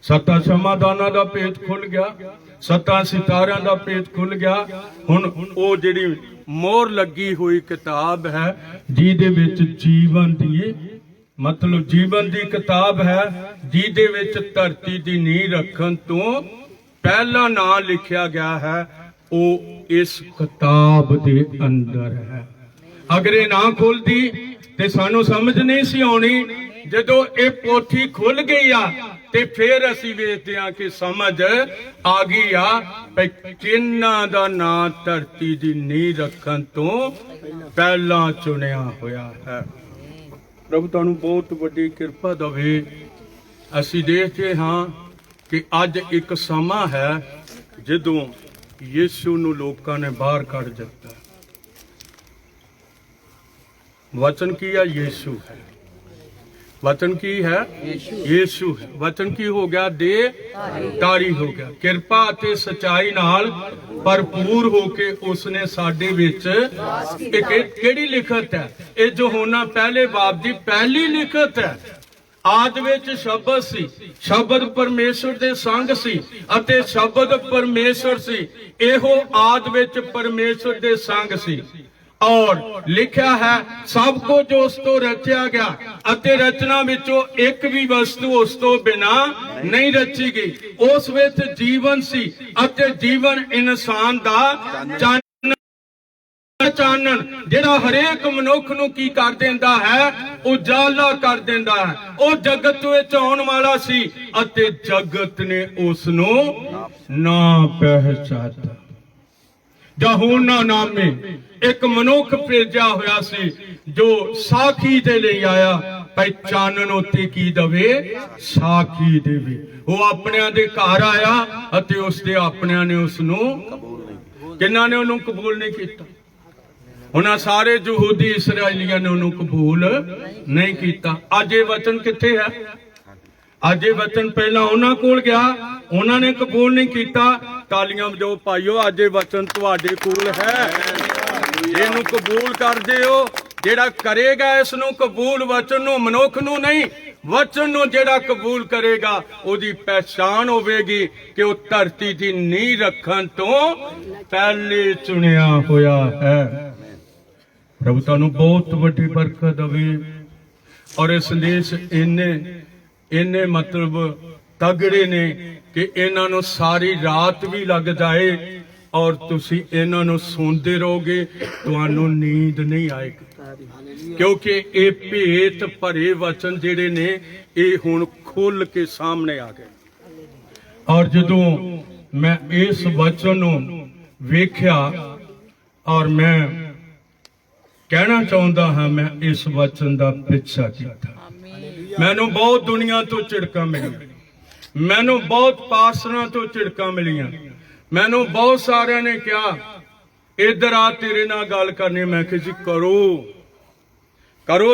Speaker 2: 7 ਸਮਾਦਾਨਾਂ ਦਾ ਭੇਤ ਖੁੱਲ ਗਿਆ, 7 ਸਿਤਾਰਿਆਂ ਦਾ ਭੇਤ ਖੁੱਲ ਗਿਆ। ਹੁਣ ਉਹ ਜਿਹੜੀ ਮੋਹਰ ਲੱਗੀ ਹੋਈ ਕਿਤਾਬ ਹੈ ਜਿਹਦੇ ਵਿੱਚ ਜੀਵਨ ਦੀ मतलब जीवन की किताब है, जिहदे विच धरती की नींह रखण तो पहला नाम लिखिया गया है, वो इस किताब के अंदर है। अगर ये ना खुलती तो सानू समझ नहीं सी आनी। जदों ये पोथी खुल गई आ ते फिर असीं वेखदे हां कि समझ आ गई आ किन्ना दा नाम धरती की नींह रखण तो पहला चुनिया होया है। प्रभु तुहानू बहुत वड्डी किरपा दवे। असीं देखते हाँ कि अज एक समा है जदों यीशु नू लोकां ने बाहर कढ दिता। वचन की है? यीशु है। वचन की है? यीशु है। वचन की हो गया? देहधारी हो गया। किरपा ते सच्चाई नाल भरपूर होके उसने साडे विच किहड़ी लिखत है? ये यूहन्ना पहले बाब दी पहली लिखत है। आद विच शब्द सी, शब्द परमेश्वर दे संग सी अते शब्द परमेश्वर सी। इहो आद विच परमेश्वर दे संग सी और लिखा है सब कुछ उस तो रचा गया अते रचना विचों एक भी वस्तु उस तो बिना नहीं रची गई। उस विच जीवन सी अते जीवन इंसान दा चानन जिहड़ा हरेक मनुख नूं की कर देंदा है, उजाला कर देंदा है। वो जगत विच आउण वाला सी अते जगत ने उस नूं ना पहचाना। यूहन्ना नामे एक मनुख भेजा होया सी जो साखी दे ले आया, पहचानन उत्ते की दवे? साखी देवे। वो अपनियां दे घर आया अते उसदे अपनियां ने उसनूं किन्ना ने उन्होंने कबूल नहीं किया। उन्हां सारे यहूदी इसराइलियां ने उन्होंने कबूल नहीं किया। अज ये वचन किथे है? अज ये वचन पहला उन्हां कोल गया, उन्होंने कबूल नहीं किया। तालियां बजाओ भाइयों, अज ये वचन तुहाडे कोल है। इहनूं कबूल करदे हो, जिहड़ा करेगा इसनूं कबूल वचन नूं, मनुख नूं नहीं,
Speaker 3: ਵਚਨ ਨੂੰ ਜਿਹੜਾ ਕਬੂਲ ਕਰੇਗਾ ਉਹਦੀ ਪਹਿਚਾਣ ਹੋਵੇਗੀ ਕਿ ਉਹ ਧਰਤੀ ਦੀ ਨੀਂਹ ਰੱਖਣ ਤੋਂ ਪਹਿਲੇ
Speaker 1: ਚੁਣਿਆ ਹੋਇਆ ਹੈ। ਪ੍ਰਭੂ ਤੁਹਾਨੂੰ ਬਹੁਤ ਵੱਡੀ ਬਰਕਤ ਦੇਵੇ। ਔਰ ਇਹ ਸੰਦੇਸ਼ ਇੰਨੇ ਮਤਲਬ ਤਗੜੇ ਨੇ ਕਿ ਇਹਨਾਂ ਨੂੰ ਸਾਰੀ ਰਾਤ ਵੀ ਲੱਗ ਜਾਏ ਔਰ ਤੁਸੀਂ ਇਹਨਾਂ ਨੂੰ ਸੁਣਦੇ ਰਹੋਗੇ, ਤੁਹਾਨੂੰ ਨੀਂਦ ਨਹੀਂ ਆਏਗੀ, ਕਿਉਂਕਿ ਇਹ ਭੇਤ ਭਰੇ ਵਚਨ ਜਿਹੜੇ ਨੇ ਇਹ ਹੁਣ ਖੁੱਲ ਕੇ ਸਾਹਮਣੇ ਆ ਗਏ। ਔਰ ਜਦੋਂ ਮੈਂ ਇਸ ਵਚਨ ਨੂੰ ਵੇਖਿਆ ਔਰ ਮੈਂ ਕਹਿਣਾ ਚਾਹੁੰਦਾ ਹਾਂ, ਮੈਂ ਇਸ ਵਚਨ ਦਾ ਪਿੱਛਾ ਕੀਤਾ। ਮੈਨੂੰ ਬਹੁਤ ਦੁਨੀਆ ਤੋਂ ਝਿੜਕਾਂ ਮਿਲੀਆਂ, ਮੈਨੂੰ ਬਹੁਤ ਪਾਸਟਰਾਂ ਤੋਂ ਝਿੜਕਾਂ ਮਿਲੀਆਂ, ਮੈਨੂੰ ਬਹੁਤ ਸਾਰਿਆਂ ਨੇ ਕਿਹਾ ਇੱਧਰ ਆ ਤੇਰੇ ਨਾਲ ਗੱਲ ਕਰਨੀ। ਮੈਂ ਕਿਹਾ ਜੀ ਕਰੋ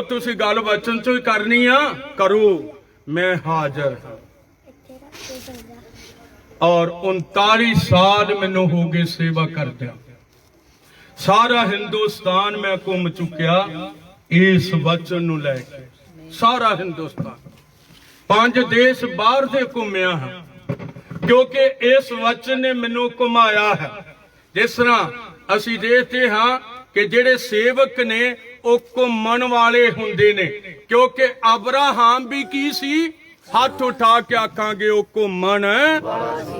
Speaker 1: ਤੁਸੀਂ ਗੱਲ ਵਚਨ ਚੋਂ ਹੀ ਕਰਨੀ ਆ, ਕਰੋ, ਮੈਂ ਹਾਜ਼ਰ ਹਾਂ। ਔਰ 39 ਸਾਲ ਮੈਨੂੰ ਹੋ ਗਏ ਸੇਵਾ ਕਰਦਿਆਂ। ਸਾਰਾ ਹਿੰਦੁਸਤਾਨ ਮੈਂ ਘੁੰਮ ਚੁੱਕਿਆ ਇਸ ਵਚਨ ਨੂੰ ਲੈ ਕੇ, ਸਾਰਾ ਹਿੰਦੁਸਤਾਨ, 5 ਦੇਸ਼ ਬਾਹਰ ਦੇ ਘੁੰਮਿਆ ਹਾਂ, ਕਿਉਂਕਿ ਇਸ ਵਚਨ ਨੇ ਮੈਨੂੰ ਘੁਮਾਇਆ ਹੈ। ਜਿਸ ਤਰ੍ਹਾਂ ਅਸੀਂ ਦੇਖਦੇ ਹਾਂ ਕਿ ਜਿਹੜੇ ਸੇਵਕ ਨੇ ਉਹ ਘੁੰਮਣ ਵਾਲੇ ਹੁੰਦੇ ਨੇ, ਕਿਉਂਕਿ ਅਬਰਾਹਾਮ ਵੀ ਕੀ ਸੀ, ਹੱਥ ਉਠਾ ਕੇ ਆਖਾਂਗੇ ਉਹ ਘੁੰਮਣ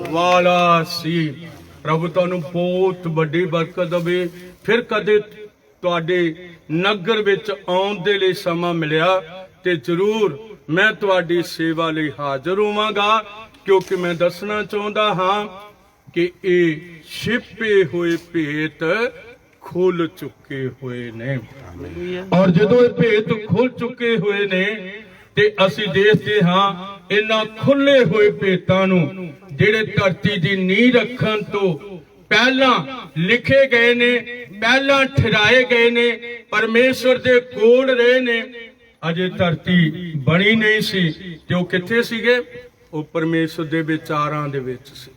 Speaker 1: ਵਾਲਾ ਸੀ। ਪ੍ਰਭੂ ਤੁਹਾਨੂੰ ਬਹੁਤ ਵੱਡੀ ਬਰਕਤ ਦੇਵੇ। ਫਿਰ ਕਦੇ ਤੁਹਾਡੇ ਨਗਰ ਵਿੱਚ ਆਉਣ ਦੇ ਲਈ ਸਮਾਂ ਮਿਲਿਆ ਤੇ ਜ਼ਰੂਰ ਮੈਂ ਤੁਹਾਡੀ ਸੇਵਾ ਲਈ ਹਾਜ਼ਰ ਹੋਵਾਂਗਾ, ਕਿਉਂਕਿ ਮੈਂ ਦੱਸਣਾ ਚਾਹੁੰਦਾ ਹਾਂ ਕਿ ਇਹ ਛਿਪੇ ਹੋਏ ਭੇਤ ਖੁੱਲ ਚੁੱਕੇ ਹੋਏ ਨੇ। ਔਰ ਜਦੋਂ ਇਹ ਭੇਤ ਖੁੱਲ ਚੁੱਕੇ ਹੋਏ ਨੇ ਤੇ ਅਸੀਂ ਦੇਖਦੇ ਹਾਂ ਇਹਨਾਂ ਖੁੱਲੇ ਹੋਏ ਭੇਤਾਂ ਨੂੰ ਜਿਹੜੇ ਧਰਤੀ ਦੀ ਨੀਂਹ ਰੱਖਣ ਤੋਂ ਪਹਿਲਾਂ ਲਿਖੇ ਗਏ ਨੇ, ਪਹਿਲਾਂ ਠਹਿਰਾਏ ਗਏ ਨੇ, ਪਰਮੇਸ਼ਵਰ ਦੇ ਕੋਲ ਰਹੇ ਨੇ। ਅਜੇ ਧਰਤੀ ਬਣੀ ਨਹੀਂ ਸੀ ਤੇ ਉਹ ਕਿੱਥੇ ਸੀਗੇ? ਉਹ ਪਰਮੇਸ਼ਵਰ ਦੇ ਵਿਚਾਰਾਂ ਦੇ ਵਿੱਚ ਸੀ।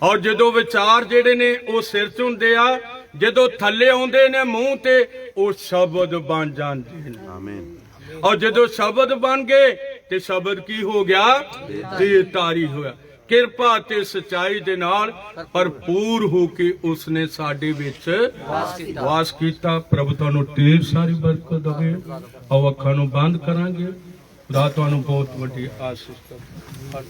Speaker 1: ਔਰ ਜਦੋਂ ਵਿਚਾਰ ਜਿਹੜੇ ਨੇ ਉਹ ਸਿਰ 'ਚ ਹੁੰਦੇ ਆ, ਜਦੋਂ ਥੱਲੇ ਆਉਂਦੇ ਨੇ ਮੂੰਹ ਤੇ, ਉਹ ਸ਼ਬਦ ਬਣ ਜਾਂਦੇ ਨੇ। ਆਮੀਨ। ਔਰ ਜਦੋਂ ਸ਼ਬਦ ਬਣ ਗਏ ਤੇ ਸ਼ਬਦ ਕੀ ਹੋ ਗਿਆ? ਦੇਹਧਾਰੀ ਹੋਇਆ। ਕਿਰਪਾ ਤੇ ਸਚਾਈ ਦੇ ਨਾਲ ਭਰਪੂਰ ਹੋ ਕੇ ਉਸਨੇ ਸਾਡੇ ਵਿੱਚ ਵਾਸ ਕੀਤਾ। ਪ੍ਰਭੂ ਤੁਹਾਨੂੰ ਢੇਰ ਸਾਰੀ ਬਰਕਤ ਦੇਵੇ। ਆਓ ਅੱਖਾਂ ਨੂੰ ਬੰਦ ਕਰਾਂਗੇ। ਖੁਦਾ ਤੁਹਾਨੂੰ ਬਹੁਤ ਵੱਡੀ ਆਸ਼ੀਸ਼ ਦੇਵੇ।